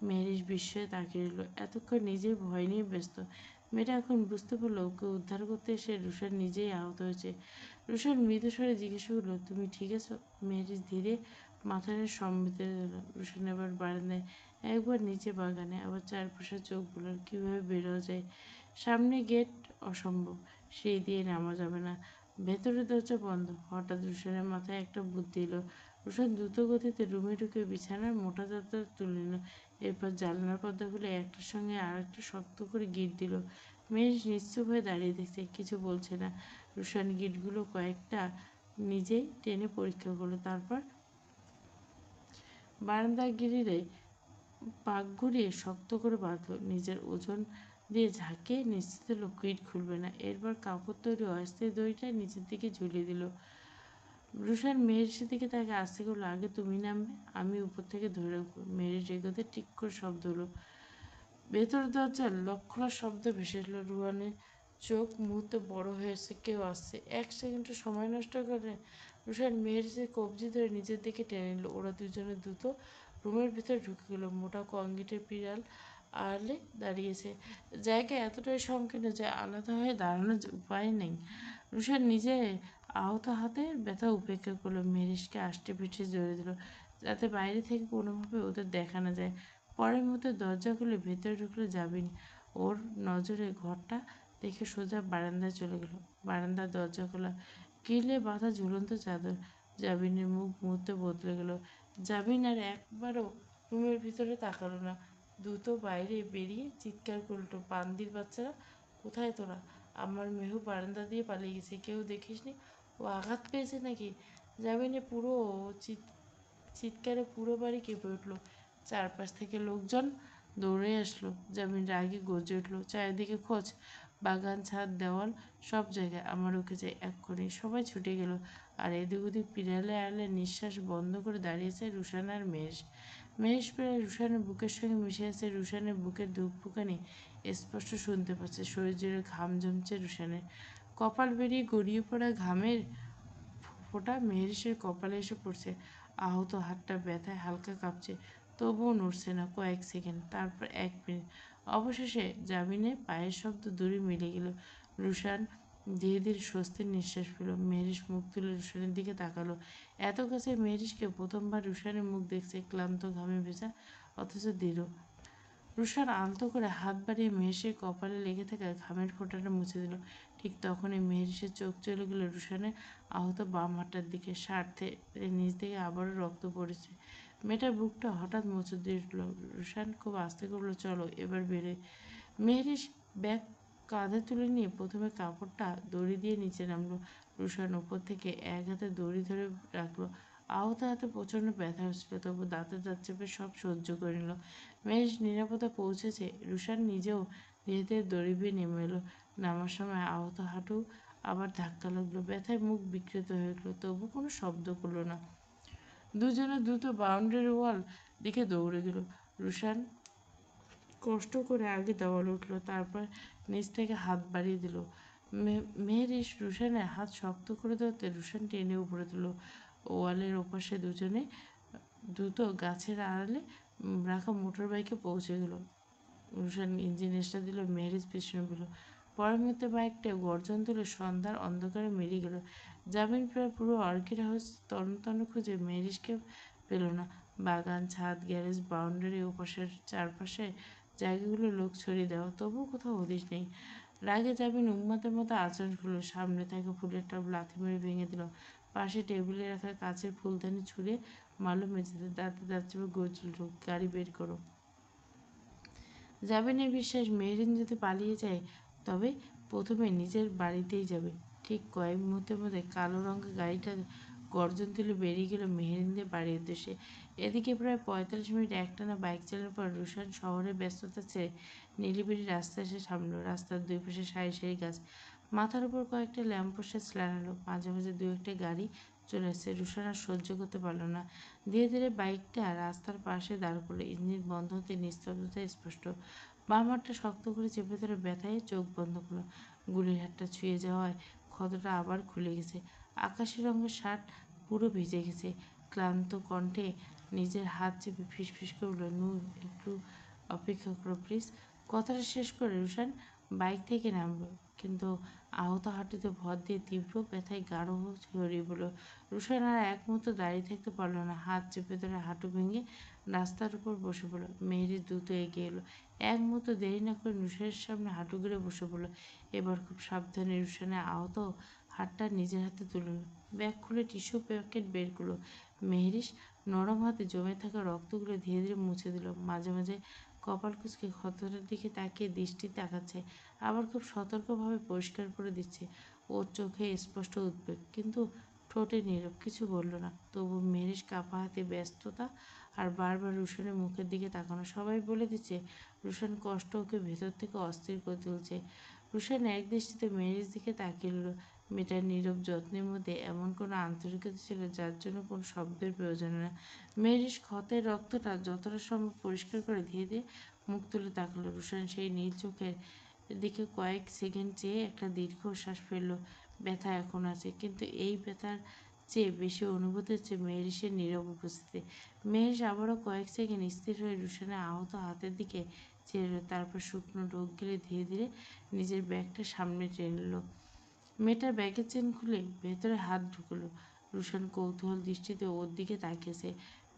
মেহরিশ বিস্ময়ে তাকিয়ে রইল। এতক্ষণ নিজেই ভয় নিয়ে ব্যস্ত। মেয়েটা এখন বুঝতে পারলো ওকে উদ্ধার করতে এসে রুশান নিজেই আহত হয়েছে। রুশান মৃদু স্বরে জিজ্ঞেস করলো, তুমি ঠিক আছো? মেহরিশ ধীরে মাথায় সম্মতি দিল। রুশান এবার বারান্দায়, একবার নিচে বাগানে, আবার চারপাশে চোখ বুলার। কীভাবে বেরোয়া যায়? সামনে গেট, অসম্ভব, সেই দিয়ে নামা যাবে না। ভেতরের দরজা বন্ধ। হঠাৎ রুশানের মাথায় একটা বুদ্ধি এলো। রুশান দ্রুত গতিতে রুমে ঢুকে বিছানার মোটা চাদর তুলে নিল। এরপর জানালার পর্দা খুলে একটার সঙ্গে আরেকটা শক্ত করে গিঁট দিল। মেহেশ নিশ্চুপ হয়ে দাঁড়িয়ে দেখছে, কিছু বলছে না। রুশান গিঁটগুলো কয়েকটা নিজেই টেনে পরীক্ষা করলো। তারপর বারান্দার গ্রিলে পাক ঘুরিয়ে শক্ত করে বাঁধল। নিজের ওজন দিয়ে ঝাঁকে নিশ্চিত হলো গিঁট খুলবে না। এরপর কাপড় তৈরি অস্থায়ী দড়িটা নিচের দিকে ঝুলিয়ে দিল। রুশান মেহেরের দিকে তাকে আস্তে করলো, আগে তুমি নামবে, আমি উপর থেকে ধরে রাখবো। মেহের এগোতে টিক করে শব্দ হলো। ভেতর দরজার লক খোলার শব্দ ভেসে এলো। রুহানের চোখ মুহূর্তে বড় হয়েছে, কেউ আসছে। এক সেকেন্ডও সময় নষ্ট করে রুশান মেহেরের কবজি ধরে নিজের দিকে টেনে নিল। ওরা দুজনে দ্রুত রুমের ভিতরে ঢুকে গেল। মোটা কংক্রিটের পিরাল আড়ালে দাঁড়িয়েছে। জায়গা এতটাই সংকীর্ণ যে আলাদা হয়ে দাঁড়ানোর উপায় নেই। রুশান নিজে আহত হাতের ব্যথা উপেক্ষা করলো। মেহেরিশকে আষ্টে পিঠে জড়িয়ে দিল, যাতে বাইরে থেকে কোনোভাবে ওদের দেখা না যায়। পরের মুহূর্তে দরজা খুলে ভেতরে ঢুকলো জাবিন। ওর নজরে ঘরটা দেখে সোজা বারান্দায় চলে গেল। বারান্দার দরজা খোলা, গ্রিলে বাঁধা ঝুলন্ত চাদর। জাবিনের মুখ মুহূর্তে বদলে গেল। জাবিন আর একবারও রুমের ভিতরে তাকালো না। দ্রুত বাইরে বেরিয়ে চিৎকার করল, পান্দির বাচ্চারা, কোথায় তোরা? আমার মেহু বারান্দা দিয়ে পালিয়ে গেছে, কেউ দেখিসনি? ও আঘাত পেয়েছে নাকি? জামিনে পুরো চিৎকারে পুরো বাড়ি কেঁপে উঠল। চারপাশ থেকে লোকজন দৌড়ে আসলো। জামিন রাগে গর্জে উঠল, চারিদিকে খোঁজ, বাগান, ছাদ, দেওয়াল, সব জায়গায়। আমার ওকে চাই এক্ষুনি। সবাই ছুটে গেল। আর এদিক ওদিক পিরালে আড়ালে নিঃশ্বাস বন্ধ করে দাঁড়িয়েছে রুশান আর মেহেশ। মেহেশ প্রায় রুশানের বুকের সঙ্গে মিশে আছে। রুশানের বুকের ধুকপুকানি স্পষ্ট শুনতে পাচ্ছে। শরীর জুড়ে ঘাম জমছে রুশানের। কপাল বেরিয়ে গড়িয়ে পড়া ঘামের ফোঁটা মেহেরিসের কপালে এসে পড়ছে। আহত হাতটা ব্যথায় হালকা কাঁপছে, তবুও নড়ছে না। কয়েক সেকেন্ড, তারপর 1 মিনিট। অবশেষে জামিনে পায়ের শব্দ দূরে মিলে গেল। রুশান ধীরে ধীরে স্বস্তির নিঃশ্বাস ফেল। মেহেরিস মুখ তুলে রুশানের দিকে তাকালো। এত কাছে মেহেরিসকে প্রথমবার রুশানের মুখ দেখছে, ক্লান্ত, ঘামে ভেজা, অথচ দৃঢ়। রুশান আলতো করে হাত বাড়িয়ে মেহেশের কপালে লেগে থাকা ঘামের ফোঁটাটা মুছে দিল। ঠিক তখনই মেহেশের চোখ চলে গেল রুশানের আহত বাম হাতটার দিকে। স্বার্থে নিচ থেকে আবারও রক্ত পড়েছে। মেয়েটার বুকটা হঠাৎ মোচড় দিয়ে উঠল। রুশান খুব আস্তে করলো, চলো এবার বেরোয়। মেহেরিস ব্যাগ কাঁধে তুলে নিয়ে প্রথমে কাপড়টা দড়ি দিয়ে নিচে নামলো। রুশান উপর থেকে এক হাতে দড়ি ধরে রাখলো। আহত হাতে প্রচণ্ড ব্যথা হচ্ছিল, তবু দাঁতে দাঁত চেপে সব সহ্য করে নিল। মেহেশ নিরাপদে পৌঁছেছে। রুশান নিজেও ধীরে ধীরে দড়ি বেয়ে নেমে এলো। নামার সময় আহত হাঁটু আবার ধাক্কা লাগলো। ব্যথায় মুখ বিকৃত হয়ে উঠল, তবু কোনো শব্দ করলো না। দুজনে দ্রুত বাউন্ডারি ওয়াল দিকে দৌড়ে গেল। রুশান কষ্ট করে আগে দেওয়ালে উঠল, তারপর নিচ থেকে হাত বাড়িয়ে দিল। মেহেরিস রুশানের হাত শক্ত করে ধরতে রুশান টেনে উপরে দিল। ওয়ালের ওপাশে দুজনে দ্রুত গাছের আড়ালে রাখা মোটর বাইকে পৌঁছে গেল। রুশান ইঞ্জিন স্টার্ট দিল, মেহেরিস পিছনে পেল। পরের মুহূর্তে বাইকটা গর্জন তুলে সন্ধ্যার অন্ধকারে মেরে গেল। জামিন প্রায় পুরো অর্কিড হাউস তন্ন তন্ন খুঁজে মেহেরিসকে পেল না। বাগান, ছাদ, গ্যারেজ, বাউন্ডারি, ওপাশের চারপাশে জায়গাগুলো লোক ছড়িয়ে দেওয়া, তবুও কোথাও হদিশ নেই। রাগে জাবিন উন্মাদের মতো আচরণ করলো, সামনে থাকা ফুলের টব লাথি মেরে ভেঙে দিল। পাশে টেবিলে রাখা কাচের ফুলদানি ছুঁড়ে মারল মেঝেতে। দাঁতে দাঁত চেপে গর্জল, গাড়ি বের করো। জাবিনের বিশ্বাস, মেহরিন যদি পালিয়ে যায় তবে প্রথমে নিজের বাড়িতেই যাবে। ঠিক কয়েক মুহূর্তের মধ্যে কালো রঙের গাড়িটা গর্জন তুলে বেরিয়ে গেল মেহরিনদের বাড়ির উদ্দেশ্যে। এদিকে প্রায় 45 মিনিট একটানা বাইক চালানোর পর রুশান শহরের ব্যস্ততা ছেড়ে নিরিবিলি রাস্তায় এসে থামল। রাস্তার দুই পাশে সারি সারি গাছ, মাথার উপর কয়েকটা ল্যাম্পপোস্টের স্ল্যান আলো, মাঝে মাঝে দু একটা গাড়ি চলে আসছে। রুশান আর সহ্য করতে পারল না, ধীরে ধীরে বাইকটা রাস্তার পাশে দাঁড় করলো। ইঞ্জিন বন্ধ হতে নিস্তব্ধতা স্পষ্ট। বাম হাতটা শক্ত করে চেপে ধরে ব্যথায় চোখ বন্ধ করলো। গুলির হাতটা ছুঁয়ে যাওয়ায় ক্ষতটা আবার খুলে গেছে। আকাশি রঙের শার্ট পুরো ভিজে গেছে। ক্লান্ত কণ্ঠে নিজের হাত চেপে ফিসফিস করে বলল, নূর একটু অপেক্ষা করো প্লিজ। কথাটা শেষ করে রুশান বাইক থেকে নামল, কিন্তু আহত হাঁটুতে ভর দিয়ে তীব্র ব্যথায় গাঢ় ছড়িয়ে পড়ল। রুশান আর এক মুহূর্ত দাঁড়িয়ে থাকতে পারল না, হাত চেপে ধরে হাঁটু ভেঙে রাস্তার উপর বসে পড়ল। মেহেরি দ্রুত এগিয়ে এলো, এক মুহূর্ত দেরি না করে রুশানের সামনে হাঁটু গেড়ে বসে পড়ল। এবার খুব সাবধানে রুশানের আহত হাতটা নিজের হাতে তুলে নিল, ব্যাগ খুলে টিস্যু প্যাকেট বের করলো। মেহরিশ নরম হাতে জমে থাকা রক্তগুলো ধীরে ধীরে মুছে দিল। মাঝে মাঝে কপাল কুঁচকে ক্ষতটার দিকে তাকিয়ে দৃষ্টি তাকাচ্ছে, আবার খুব সতর্কভাবে পরিষ্কার করে দিচ্ছে। ওর চোখে স্পষ্ট উদ্বেগ, কিন্তু ঠোঁটে নীরব, কিছু বলল না। তবু মেহরিশ কাঁপা হাতে ব্যস্ততা আর বারবার রুশানের মুখের দিকে তাকানো, সবাই বলে দিচ্ছে রুশান কষ্ট ওকে ভেতর থেকে অস্থির করে তুলছে। রুশান এক দৃষ্টিতে মেহরিশ দিকে তাকিয়ে রইল। মেয়েটার নীরব যত্নের মধ্যে এমন কোনো আন্তরিকতা ছিল যার জন্য কোনো শব্দের প্রয়োজন হয় না। মেহরিশ ক্ষতের রক্তটা যতটা সম্ভব পরিষ্কার করে ধীরে ধীরে মুখ তুলে তাকালো। রুশান সেই নীল চোখের দিকে কয়েক সেকেন্ড চেয়ে একটা দীর্ঘশ্বাস ফেলল। ব্যথা এখন আছে, কিন্তু এই ব্যথার চেয়ে বেশি অনুভূতি হচ্ছে মেহরিশের নীরব উপস্থিতি। মেহরিশ আবারও কয়েক সেকেন্ড স্থির হয়ে রুশানের আহত হাতের দিকে চেয়ে রইল, তারপর শুকনো ঢোক গিলে ধীরে ধীরে নিজের ব্যাগটা সামনে টেনে নিল। মেয়েটার ব্যাগের চেন খুলে ভেতরে হাত ঢুকলো। রুশান কৌতূহল দৃষ্টিতে ওর দিকে তাকিয়েছে।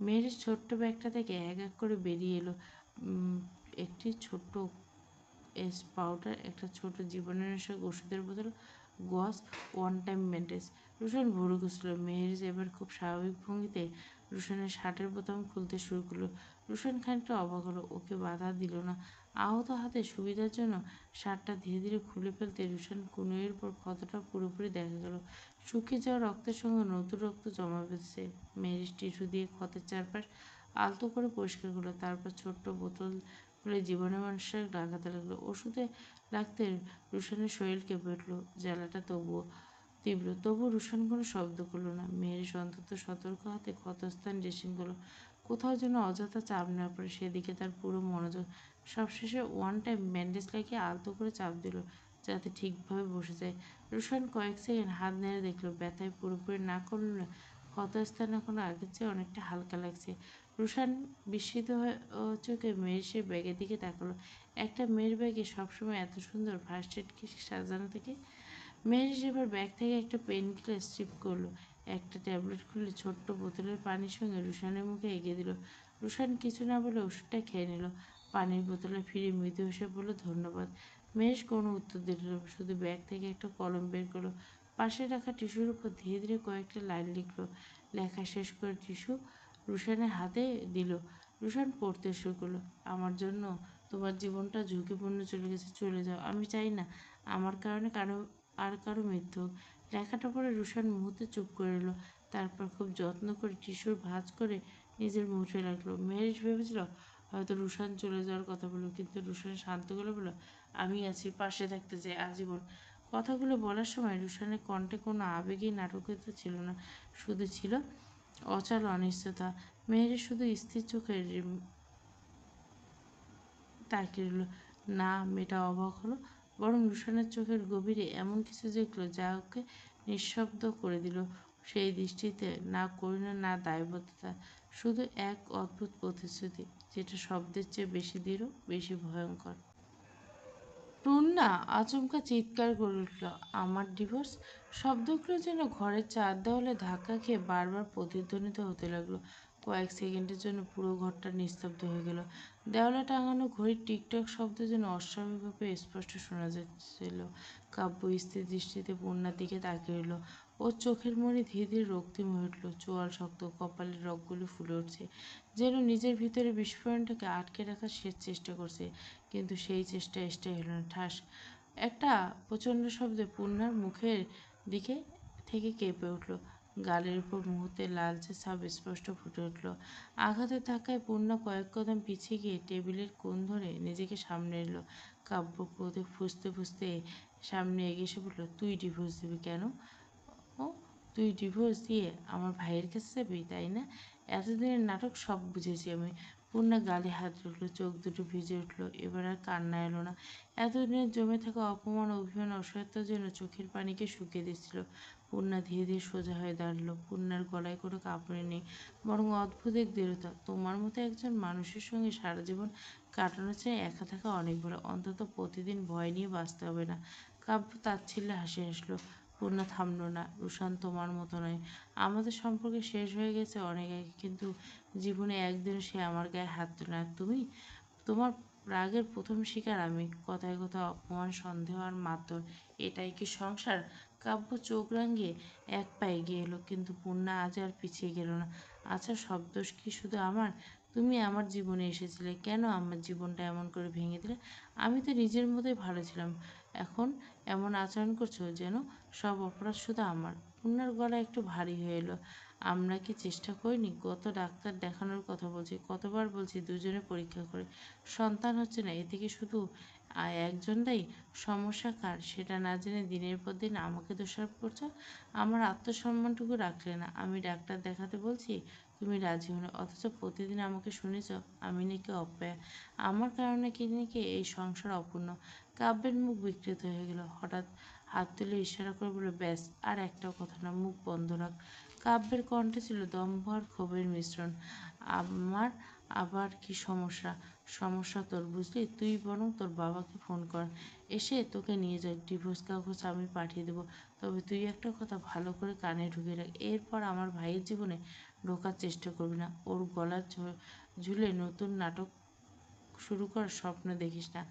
মেয়ের ছোট্ট ব্যাগটা থেকে এক এক করে বেরিয়ে এলো একটি ছোট্ট এস পাউডার, একটা ছোট জীবাণুনাশক ওষুধের বোতল, গজ, ওয়ান টাইম ব্যান্ডেজ। রুশান ভুরু কুঁচল। মেহেরিজ এবার খুব স্বাভাবিক ভঙ্গিতে রুশানের শার্টের বোতাম খুলতে শুরু করলো। রুশান খানিকটা অবাক হলো, ওকে বাধা দিল না। আহত হাতে সুবিধার জন্য শার্টটা ধীরে ধীরে খুলে ফেলতে রুশান কনুইয়ের উপর ক্ষতটা পুরোপুরি দেখা গেল। শুকিয়ে যাওয়া রক্তের সঙ্গে নতুন রক্ত জমা বেঁধেছে। মেহেরিজ টিস্যু দিয়ে ক্ষতের চারপাশ আলতো করে পরিষ্কার করলো, তারপর ছোট্ট বোতল খুলে জীবাণুনাশক লাগাতে লাগলো। ওষুধে লাগতে রুশানের শরীর কেঁপে উঠল, জ্বালাটা তীব্র। তবু রুশান কোনো শব্দ করলো না। মেহেরিশ অন্তত সতর্ক হাতে ক্ষতস্থান ড্রেসিং করলো, কোথাও যেন অযথা চাপ না পড়ে, সেদিকে তার পুরো মনোযোগ। সবশেষে ওয়ান টাইম ব্যান্ডেজ লাগিয়ে আলতো করে চাপ দিল, যাতে ঠিকভাবে বসে যায়। রুশান কয়েক সেকেন্ড হাত নেড়ে দেখলো, ব্যথায় পুরোপুরি না করলে ক্ষতস্থান এখন আগের চেয়ে অনেকটা হালকা লাগছে। রুশান বিস্মিত হয়ে চোখে মেহেরিশের ব্যাগের দিকে তাকালো। একটা মেয়ের ব্যাগে সবসময় এত সুন্দর ফার্স্ট এড কিট সাজানো থাকে। মেহেরিশ এবার ব্যাগ থেকে একটা পেন কিলার স্ট্রিপ করলো, একটা ট্যাবলেট খুলে ছোট্ট বোতলের পানির সঙ্গে রুশানের মুখে এগিয়ে দিল। রুশান কিছু না বলে ওষুধটা খেয়ে নিল। পানির বোতলে ফিরে মৃদু হেসে বলল, ধন্যবাদ। মেহেরিশ কোনো উত্তর দিল না, শুধু ব্যাগ থেকে একটা কলম বের করলো, পাশে রাখা টিস্যুর উপর ধীরে ধীরে কয়েকটা লাইন লিখলো। লেখা শেষ করে টিস্যু রুশানের হাতে দিল। রুশান পড়তে শুরু করলো, আমার জন্য তোমার জীবনটা ঝুঁকিপূর্ণ চলে গেছে, চলে যাও। আমি চাই না আমার কারণে কারো মৃত্যু হোক। লেখাটা পড়ে রুশান মুহূর্তে চুপ করে এলো, তারপর খুব যত্ন করে টিস্যুর ভাঁজ করে নিজের মুঠে রাখলো। মেহেরিশ ভেবেছিল হয়তো রুশান চলে যাওয়ার কথা বলল, কিন্তু রুশান শান্ত গলায় বলল, আমি আছি, পাশে থাকতে চাই আজীবন। কথাগুলো বলার সময় রুশানের কণ্ঠে কোনো আবেগী নাটকীয়তা ছিল না, শুধু ছিল অচল অনিশ্চয়তা। মেহেরিশ শুধু স্থির চোখে তাকিয়ে রইল। না মেয়েটা অবাক হলো, বরং রুশানের চোখের গভীরে এমন কিছু দেখল যা ওকে নিঃশব্দ করে দিল। সেই দৃষ্টিতে না করুণা না দায়বদ্ধতা, শুধু এক অদ্ভুত প্রতিশ্রুতি, যেটা শব্দের চেয়ে বেশি দৃঢ়, বেশি ভয়ঙ্কর। টুন্না আচমকা চিৎকার করে উঠল, আমার ডিভোর্স! শব্দগুলো যেন ঘরের চার দেওয়ালে ধাক্কা খেয়ে বারবার প্রতিধ্বনিত হতে লাগলো। কয়েক সেকেন্ডের জন্য পুরো ঘরটা নিস্তব্ধ হয়ে গেল। দেওয়ালে টাঙানো ঘড়ির টিকটক শব্দ যেন অস্বাভাবিকভাবে স্পষ্ট শোনা যাচ্ছিল। কাব্য স্থির দৃষ্টিতে পূর্ণার দিকে তাকিয়ে রইল। ওর চোখের মণি ধীরে ধীরে রক্তিম হয়ে উঠল, চোয়াল শক্ত, কপালের রগগুলো ফুলে উঠছে, যেন নিজের ভিতরে বিস্ফোরণটাকে আটকে রাখার শেষ চেষ্টা করছে। কিন্তু সেই চেষ্টা স্থায়ী হলো না। ঠাস একটা প্রচণ্ড শব্দে পূর্ণার মুখের দিকে থেকে কেঁপে উঠল। গালের উপর মুহূর্তে লালচে ছাপ স্পষ্ট ফুটে উঠল। আঘাতের ধাক্কায় পূর্ণা কয়েক কদম পিছিয়ে গিয়ে টেবিলের কোণ ধরে নিজেকে সামনে এল। কাব্য ক্রোধে ফুঁসতে ফুঁসতে সামনে এগিয়ে এসে বলল, তুই ডিভোর্স দিবি কেন? ও, তুই ডিভোর্স দিয়ে আমার ভাইয়ের কাছে যাবি, তাই না? এতদিনের নাটক সব বুঝেছি আমি। পূর্ণা গালে হাত রাখলো, চোখ দুটো ভিজে উঠল। এবার আর কান্না এলো না। এতদিনের জমে থাকা অপমান, অভিমান, অসহায়তার জন্য চোখের পানিকে শুকিয়ে দিচ্ছিল। পূর্ণা ধীরে ধীরে সোজা হয়ে দাঁড়ালো। পূর্ণার গলায় কোনো কাঁপুনি নেই, বরং অদ্ভুত এক দৃঢ়তা। তোমার মতো একজন মানুষের সঙ্গে সারা জীবন কাটানোর চেয়ে একা থাকা অনেক ভালো। অন্তত প্রতিদিন ভয় নিয়ে বাঁচতে হবে না। কাব্য তাচ্ছিল্যে হাসি হাসলো। পূর্ণা থামল না। রুশান তোমার মতো নয়। আমাদের সম্পর্ক শেষ হয়ে গেছে অনেক আগে, কিন্তু জীবনে একদিনও সে আমার গায়ে হাত তোলে না। তুমি, তোমার রাগের প্রথম শিকার আমি। কথায় কথায় অপমান, সন্দেহ আর মারধর, এটাই কি সংসার? কাব্য চোখ রাঙিয়ে এক পা এগিয়ে এলো, কিন্তু পূর্ণা আজ আর পিছিয়ে গেল না। আচ্ছা, সব দোষ কি শুধু আমার? তুমি আমার জীবনে এসেছিলে, কেন আমার জীবনটা এমন করে ভেঙে দিলে? আমি তো নিজের মতোই ভালো ছিলাম, এখন এমন আচরণ করছো যেন সব অপরাধ শুধু আমার। পূর্ণার গলা একটু ভারী হয়ে এলো। আমরা কি চেষ্টা করিনি? কত ডাক্তার দেখানোর কথা বলছি, কতবার বলছি দুজনে পরীক্ষা করে, সন্তান হচ্ছে না। এ থেকে শুধু একজনটাই সমস্যা কার সেটা না জেনে দিনের পর দিন আমাকে দোষারোপ করছো। আমার আত্মসম্মানটুকু রাখলে না। আমি ডাক্তার দেখাতে বলছি, তুমি রাজি হও না, অথচ প্রতিদিন আমাকে শুনেছ আমি নাকি অপয়া, আমার কারণে কি নাকি এই সংসার অপূর্ণ। কাব্যের মুখ বিকৃত হয়ে গেল। হঠাৎ হাত তুলে ইশারা করে বলল, ব্যাস, আর একটাও কথা না, মুখ বন্ধ রাখ। কাব্যের কণ্ঠে ছিল দম্ভ আর ক্ষোভের মিশ্রণ। আমার আবার কি সমস্যা? সমস্যা তোর, বুঝলি? তুই বরং তোর বাবাকে ফোন কর, এসে তোকে নিয়ে যাক। ডিভোর্স কাগজ আমি পাঠিয়ে দেবো। তবে তুই একটা কথা ভালো করে কানে ঢুকিয়ে রাখ, এরপর আমার ভাইয়ের জীবনে ঢোকার চেষ্টা করবি না। ওর গলার ঝুলে নতুন নাটক শুরু করার স্বপ্ন দেখিস না।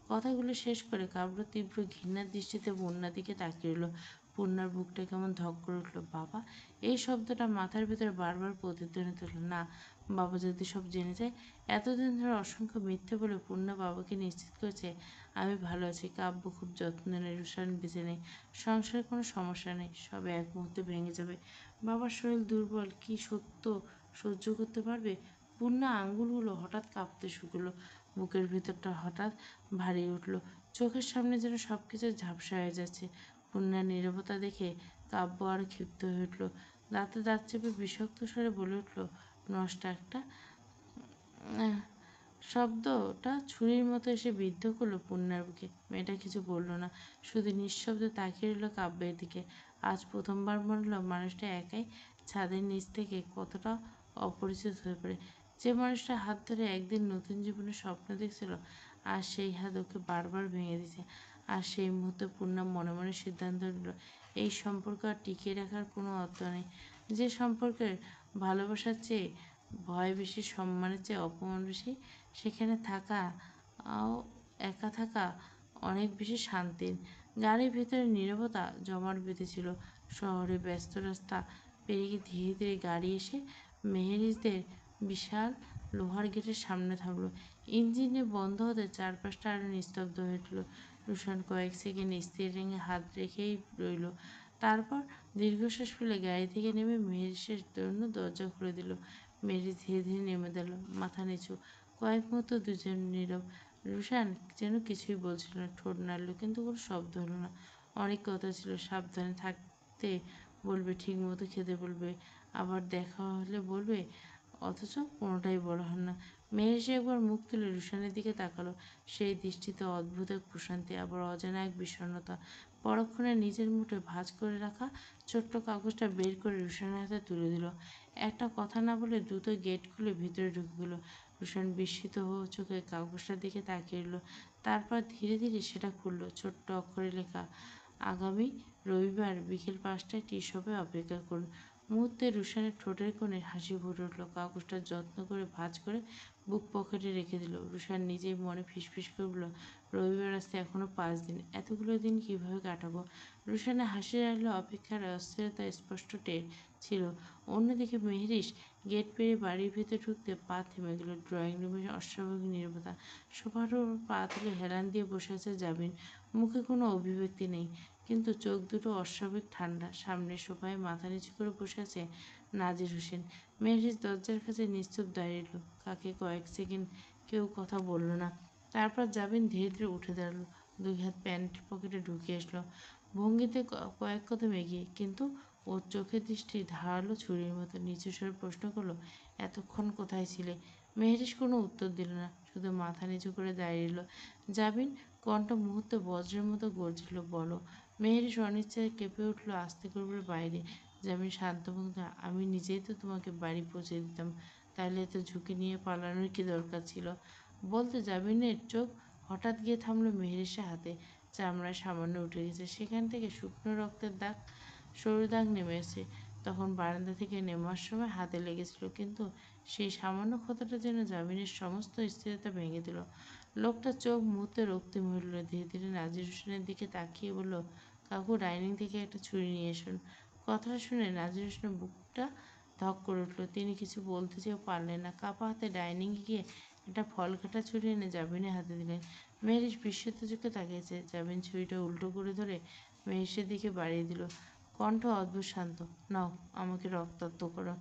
কথাগুলো শেষ করে কাব্য তীব্র ঘৃণার দৃষ্টিতে পূর্ণার দিকে তাকিয়ে রইল। পূর্ণার বুকটা কেমন ধক করে উঠল। বাবা, এই শব্দটা মাথার ভিতরে বারবার প্রতিধ্বনিত হলো। না, বাবা যদি সব জেনে যায়। এতদিন ধরে অসংখ্য মিথ্যে বলে পূর্ণা বাবাকে নিশ্চিত করেছে আমি ভালো আছি। কাব্য খুব যত্ন নেয়, রুশান বেঁচে নেই, সংসারে কোনো সমস্যা নেই, সব এক মুহূর্তে ভেঙে যাবে। বাবার শরীর দুর্বল, কি সত্য সহ্য করতে পারবে? পূর্ণা আঙ্গুলগুলো হঠাৎ কাঁপতে শুরু, বুকের ভিতরটা হঠাৎ ভারী উঠল, চোখের সামনে যেন সব কিছু ঝাপসা হয়ে যাচ্ছে। পূর্ণার নীরবতা দেখে কাব্য আরও ক্ষিপ্ত হয়ে উঠল। দাঁতে দাঁত চেপে বিষাক্ত স্বরে বলে উঠল, নষ্ট একটা। শব্দটা ছুরির মতো এসে বিদ্ধ করলো পূর্ণার বুকে। মেয়েটা কিছু বলল না, শুধু নিঃশব্দে তাকিয়ে রইল কাব্যের দিকে। আজ প্রথমবার মনে হলো মানুষটা একাই ছাদের নিচ থেকে কতটা অপরিচিত হয়ে পড়ে। যে মানুষটা হাত ধরে একদিন নতুন জীবনের স্বপ্ন দেখছিল, আর সেই হাত ওকে বারবার ভেঙে দিচ্ছে। আর সেই মুহূর্তে পূর্ণা মনে মনে সিদ্ধান্ত নিল, এই সম্পর্ক আর টিকিয়ে রাখার কোনো অর্থ নেই। যে সম্পর্কের ভালোবাসার চেয়ে ভয় বেশি, সম্মানের চেয়ে অপমান বেশি, সেখানে থাকা একা থাকা অনেক বেশি শান্তির। গাড়ির ভেতরে নীরবতা জমাট বেঁধেছিল। শহরে ব্যস্ত রাস্তা পেরিয়ে ধীরে ধীরে গাড়ি এসে মেহেরিজদের বিশাল লোহার গেটের সামনে থামলো। ইঞ্জিনে বন্ধ হতে চারপাশটা আরো নিস্তব্ধ হয়ে উঠল। রুশান কয়েক সেকেন্ড স্টিয়ারিংয়ে হাত রেখেই রইল, তারপর দীর্ঘশ্বাস ফেলে গাড়ি থেকে নেমে মেহেরিসের জন্য দরজা খুলে দিল। মেহেরিস ধীরে ধীরে নেমে দিল, মাথা নিচু। কয়েক মুহূর্ত দুজন নীরব। রুশান যেন কিছুই বলছিল না, ঠোঁট নাড়ল, কিন্তু কোনো শব্দ হলো না। অনেক কথা ছিল, সাবধানে থাকতে বলবে, ঠিক মতো খেতে বলবে, আবার দেখা হলে বলবে, অথচ কোনোটাই বলা হল না। মেহেরিস একবার মুখ তুলে রুশানের দিকে তাকালো। সেই দৃষ্টিতে অদ্ভুত এক প্রশান্তি, আবার অজানা এক বিষণ্ণতা। পরক্ষণে নিজের মুঠে ভাঁজ করে রাখা ছোট্ট কাগজটা বের করে রুশানের হাতে তুলে দিল। একটা কথা না বলে দ্রুত গেট খুলে ভিতরে ঢুকে গেল। রুশান বিস্মিত চোখে কাগজটার দিকে তাকিয়ে রইল, তারপর ধীরে ধীরে সেটা খুলল। ছোট্ট অক্ষরে লেখা, আগামী রবিবার বিকেল 5টায় টি শপে অপেক্ষা করুন। মুহূর্তে রুশানের ঠোঁটের কোণে হাসি ফুটে উঠল। কাগজটা যত্ন করে ভাঁজ করে বুক পকেটে রেখে দিল। রুশান নিজেই মনে ফিসফিস করে বলল, রবিবার আসতে এখনো 5 দিন, এতগুলো দিন কিভাবে কাটাবো? রুশানের হাসির আড়ালে অপেক্ষার অস্থিরতা স্পষ্ট টের ছিল। অন্যদিকে মেহরিশ গেট পেরিয়ে বাড়ির ভেতর ঢুকতে পা থেমে গেল। ড্রয়িং রুমে অস্বাভাবিক নীরবতা। সোফার উপর পা তুলে হেলান দিয়ে বসে আছে জাবিন। মুখে কোনো অভিব্যক্তি নেই, কিন্তু চোখ দুটো অস্বাভাবিক ঠান্ডা। সামনে সোফায় মাথা নিচু করে বসে আছে নাজির হোসেন। মেহরিজ দরজার কাছে নিশ্চুপ দাঁড়িয়ে রইল। কাকে কয়েক সেকেন্ড কেউ কথা বলল না। তারপর জাবিন ধীরে ধীরে উঠে দাঁড়ালো। 2 হাত প্যান্টের পকেটে ঢুকিয়ে আসলো, ভঙ্গিতে কয়েক কদম এগিয়ে। কিন্তু ওর চোখের দৃষ্টি ধারালো ছুরির মতো। নিচু স্বরে প্রশ্ন করলো, এতক্ষণ কোথায় ছিলে? মেহরিশ কোনো উত্তর দিল না, শুধু মাথা নিচু করে দাঁড়িয়ে রইল। জাবিন কণ্ঠ মুহূর্তে বজ্রের মতো গর্জিল, বলো। মেহরিশ অনিচ্ছায় কেঁপে উঠল, আস্তে করে বলল, বাইরে। জামিন শান্ত মুখে, আমি নিজেই তো তোমাকে বাড়ি পৌঁছে দিতাম, তাহলে এত ঝুঁকি নিয়ে পালানোর কি দরকার ছিল? বলতে জামিনের চোখ হঠাৎ গিয়ে থামলো মেহরিশের হাতে। চামড়ায় সামান্য উঠে গেছে, সেখান থেকে শুকনো রক্তের দাগ, সরু দাগ নেমে এসেছে। তখন বারান্দা থেকে নেমার সময় হাতে লেগেছিল, কিন্তু সেই সামান্য ক্ষতটা যেন জামিনের সমস্ত স্থিরতা ভেঙে দিল। লোকটার চোখ মুহূর্তে রক্তিম হইল। ধীরে ধীরে নাজির হোসেনের দিকে তাকিয়ে বলল, কাকু, ডাইনিং থেকে একটা ছুরি নিয়ে এসুন। কথাটা শুনে নাজির হোসেনের বুকটা ধক করে উঠল। তিনি কিছু বলতে চেয়েও পারলেন না। কাপা হাতে ডাইনিংয়ে গিয়ে একটা ফল কাটা ছুরি এনে জাবিনের হাতে দিলেন। মেহরিশ বিস্মিত চোখে তাকিয়েছে। জাবিন ছুরিটা উল্টো করে ধরে মেহরিশের দিকে বাড়িয়ে দিল, কণ্ঠ অদ্ভুত শান্ত, নাও, আমাকে রক্তাক্ত করো।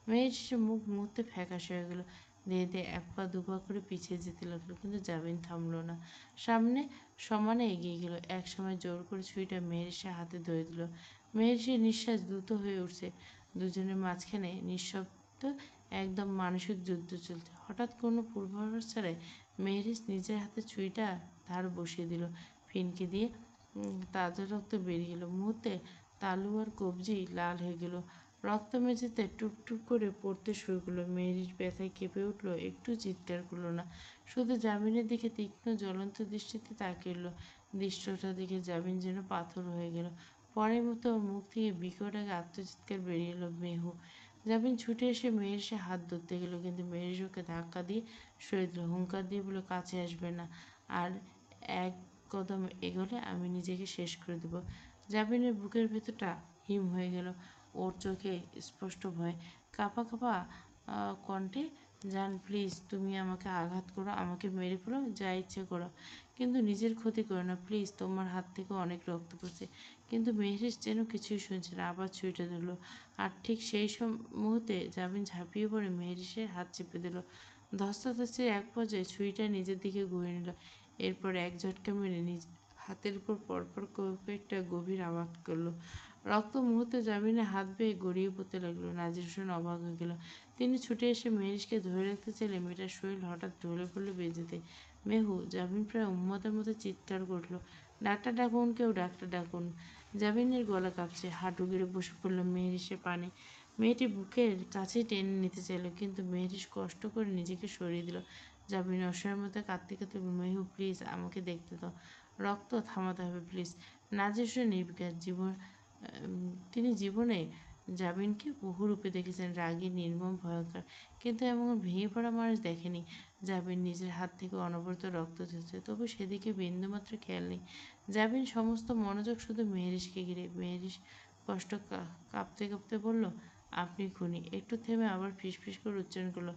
মেহরিশের মুখ মুহূর্তে ফ্যাকাশে হয়ে গেল। ধীরে ধীরে 1 পা 2 পা করে পিছিয়ে যেতে লাগলো, কিন্তু জাবিন থামল না। সামনে সমানে এগিয়ে গেল। এক সময় জোর করে ছুরিটা মেহরিশের হাতে ধরে দিল। মেহরিশের নিঃশ্বাস দ্রুত হয়ে উঠছে। দুজনের মাঝখানে নিঃশব্দ একদম মানসিক যুদ্ধ চলছে। হঠাৎ কোনো পূর্বাভাস ছাড়াই মেহরিশ নিজের হাতে ছুরিটা ধার বসিয়ে দিল। ফিনকে দিয়ে তাজা রক্ত বেরিয়ে গেল। মুহূর্তে তালু আর কবজি লাল হয়ে গেল। রক্ত মেঝেতে টুপ টুপ করে পড়তে শুরু করলো। মেহরিশ ব্যথায় কেঁপে উঠল, একটু চিৎকার করলো না, শুধু জামিনের দিকে তীক্ষ্ণ জ্বলন্ত দৃষ্টিতে তাকিয়ে রইল। দৃশ্যটা দেখে জামিন যেন পাথর হয়ে গেল। পরের মতো ওর মুখ থেকে বিকট এক আত্মচিৎকার বেরিয়ে এলো, মেহু। জামিন ছুটে এসে মেহরিশের হাত ধরতে গেল, কিন্তু মেহরিশ ওকে ধাক্কা দিয়ে সরিয়ে দিল। হুঙ্কার দিয়ে বলল, কাছে আসবে না, আর 1 কদম এগোলে আমি নিজেকে শেষ করে দেব। জামিনের বুকের ভেতরটা হিম হয়ে গেল। ওর চোখে স্পষ্ট ভয়। কাঁপা কাঁপা কণ্ঠে, জান, প্লিজ, তুমি আমাকে আঘাত করো, আমাকে মেরে ফেলো, যা ইচ্ছে করো, কিন্তু নিজের ক্ষতি করো না, প্লিজ, তোমার হাত থেকে অনেক রক্ত পড়ছে। কিন্তু মেহরিশ যেন কিছুই শুনছে না, আবার ছুরিটা ধরল। আর ঠিক সেই মুহূর্তে জামিন ঝাঁপিয়ে পড়ে মেহরিশের হাত চেপে দিল। ধস্তাধস্তির এক পর্যায়ে ছুরিটা নিজের দিকে ঘুরিয়ে নিল। এরপর এক ঝটকা মেরে নিজ হাতের উপর পরপর কয়েকটা গভীর আঘাত করল। রক্ত মুহূর্তে জামিনের হাত বেয়ে গড়িয়ে পড়তে লাগলো। নাজির হোসেন অবাক হয়ে গেল। তিনি ছুটে এসে মেহরিশকে ধরে রাখতে চাইলে মেয়েটার শরীর হঠাৎ ঢলে পড়ল বেজেতে। মেহু! জামিন প্রায় উন্মাদের মতো চিৎকার করল, ডাক্তার ডাকুন, কেউ ডাক্তার ডাকুন। জামিনের গলা কাঁপছে, হাঁটু গেড়ে বসে পড়ল মেহরিশের পানে। মেয়েটি বুকের কাছে টেনে নিতে চাইল, কিন্তু মেহরিশ কষ্ট করে নিজেকে সরিয়ে দিল। জামিন অসহায়ের মতো কাঁদতে কাঁদতে, মেহু, প্লিজ, আমাকে দেখতে দাও, রক্ত থামাতে হবে, প্লিজ। নাজির হোসেন নির্বিকার। তিনি জীবনে জামিনকে বহু রূপে দেখেছেন, রাগী, নির্মম, ভয়ঙ্কর, কিন্তু এমন ভেঙে পড়া মানুষ দেখেনি। জামিন নিজের হাত থেকে অনবরত রক্ত ঝরছে, তবু সেদিকে বিন্দুমাত্র খেয়াল নেই। জামিন সমস্ত মনোযোগ শুধু মেহরিশকে ঘিরে। মেহরিশ কষ্ট কাঁপতে কাঁপতে বলল, আপনি খুনি। একটু থেমে আবার ফিসফিস করে উচ্চারণ করলো,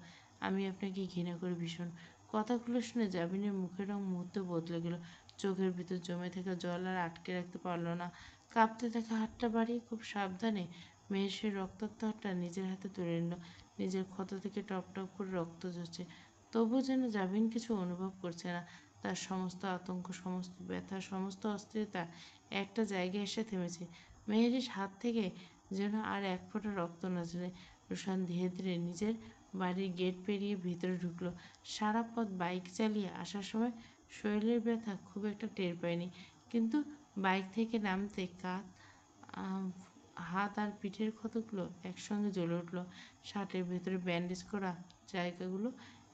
আমি আপনাকে ঘৃণা করি ভীষণ। কথাগুলো শুনে জামিনের মুখের রং মুহূর্তে বদলে গেল। চোখের ভিতর জমে থাকা জল আর আটকে রাখতে পারল না। কাঁপতে থাকা হাতটা বাড়িয়ে খুব সাবধানে মেহরিশের রক্তাক্ত হাতটা নিজের হাতে তুলে নিল। নিজের ক্ষত থেকে টপ টপ করে রক্ত ঝরছে, তবুও যেন জামিন কিছু অনুভব করছে না। তার সমস্ত আতঙ্ক, সমস্ত ব্যথা, সমস্ত অস্থিরতা একটা জায়গায় এসে থেমেছে। মেহরিশ হাত থেকে যেন আর 1 ফোঁটা রক্ত না ঝরে। রুশান ধীরে ধীরে নিজের বাড়ির গেট পেরিয়ে ভিতরে ঢুকলো। সারা পথ বাইক চালিয়ে আসার সময় শরীরের ব্যথা খুব একটা টের পায়নি, কিন্তু বাইক থেকে নামতে হাত আর পিঠের ক্ষতগুলো একসঙ্গে জ্বলে উঠল। শার্টের ভেতরে ব্যান্ডেজ করা জায়গাগুলো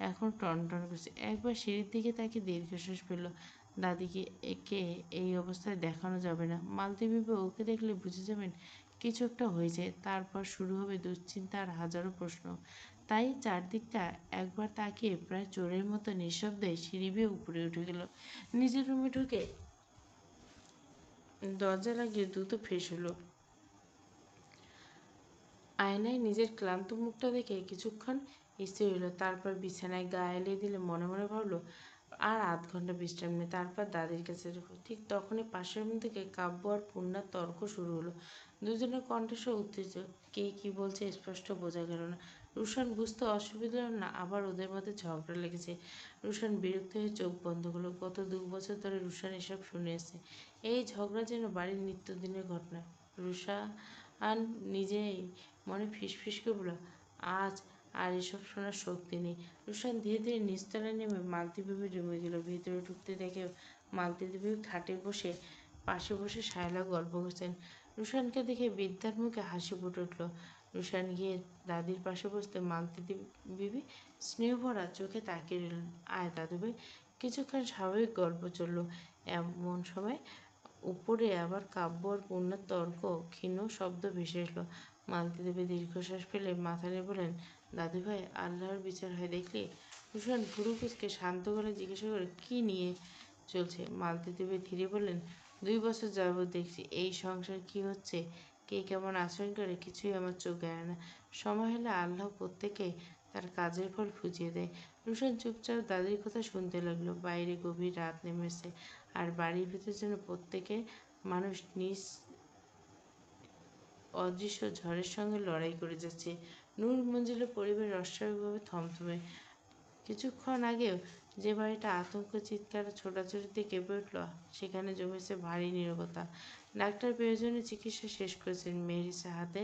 এখন টনটন করছে। একবার সিঁড়ির দিকে তাকিয়ে দীর্ঘশ্বাস ফেলল। দাদিকে একে এই অবস্থায় দেখানো যাবে না। মালতী ভেবে ওকে দেখলে বুঝে যাবেন কিছু একটা হয়েছে, তারপর শুরু হবে দুশ্চিন্তা আর হাজারো প্রশ্ন। তাই চারদিকটা একবার তাকিয়ে প্রায় চোরের মতো নিঃশব্দে সিঁড়ি বেয়ে উপরে উঠে গেল। নিজের রুমে ঢুকে দরজা লাগিয়ে দ্রুত ফ্রেশ হলো। আয়নায় নিজের ক্লান্ত মুখটা দেখে কিছুক্ষণ স্থির হলো। তারপর বিছানায় গা এলিয়ে দিলে মনে মনে ভাবলো আর ৮ ঘন্টা বিশ্রাম নেই, তারপর দাদির কাছে যাবো। ঠিক তখনই পাশের রুম থেকে কাব্য আর পূর্ণার তর্ক শুরু হলো। দুজনের কণ্ঠস্বর উত্তেজিত, কে কি বলছে স্পষ্ট বোঝা গেল না। রুশান বুঝতে অসুবিধা হলো না, আবার ওদের মধ্যে ঝগড়া লেগেছে। রুশান বিরক্ত হয়ে চোখ বন্ধ করলো। গত ২ বছর ধরে রুশান এসব শুনে এসেছে। এই ঝগড়া যেন বাড়ির নিত্যদিনের ঘটনা। রুশান নিজেই মনে ফিসফিস করে বলল, আজ আর এসব শোনার শক্তি নেই। রুশান ধীরে ধীরে নিচতলায় নেমে মালতী দেবীর রুমে গেল। ভেতরে ঢুকতে দেখে মালতী দেবী খাটে বসে পাশে বসে সায়লা গল্প করছেন। রুশানকে দেখে বৃদ্ধার মুখে হাসি ফুটে উঠল। রুশান গিয়ে দাদির পাশে বসতে মালতী বিবি স্নেহ ভরা চোখে তাকিয়ে রইলেন। আয় দাদু ভাই। কিছুক্ষণ স্বাভাবিক গল্প চলল। এমন সময় উপরে আবার কাব্য আর পূর্ণার তর্ক ক্ষীণ শব্দ ভেসে এলো। মালতী দেবী দীর্ঘশ্বাস ফেলে মাথা নিয়ে বলেন, দাদু ভাই, আল্লাহর বিচার হয় দেখলি? ভূষণ ভুরু কুচকে শান্ত গলায় জিজ্ঞাসা করে, কি নিয়ে চলছে? মালতী দেবী ধীরে বললেন, ২ বছর যাবৎ দেখছি এই সংসার কি হচ্ছে, কে কেমন আচরণ করে, কিছুই আমার চোখ গায় না। সময় হলে আল্লাহ প্রত্যেকে তার কাজের ফল ফুজিয়ে দেয়। রুশান চুপচাপ দাদির কথা শুনতে লাগলো। বাইরে গভীর রাত নেমেছে, আর বাড়ির ভিতর যেন প্রত্যেকে মানুষ নিজ অদৃশ্য ঝড়ের সঙ্গে লড়াই করে যাচ্ছে। নূর মঞ্জিলের পরিবেশ অস্বাভাবিকভাবে থমথমে। কিছুক্ষণ আগেও যে বাড়িটা আতঙ্ক, চিৎকার, ছোটাছুটিতে কেঁপে উঠল, সেখানে জমেছে ভারী নীরবতা। ডাক্তার প্রয়োজনীয় চিকিৎসা শেষ করেছেন। মেহেরিসা হাতে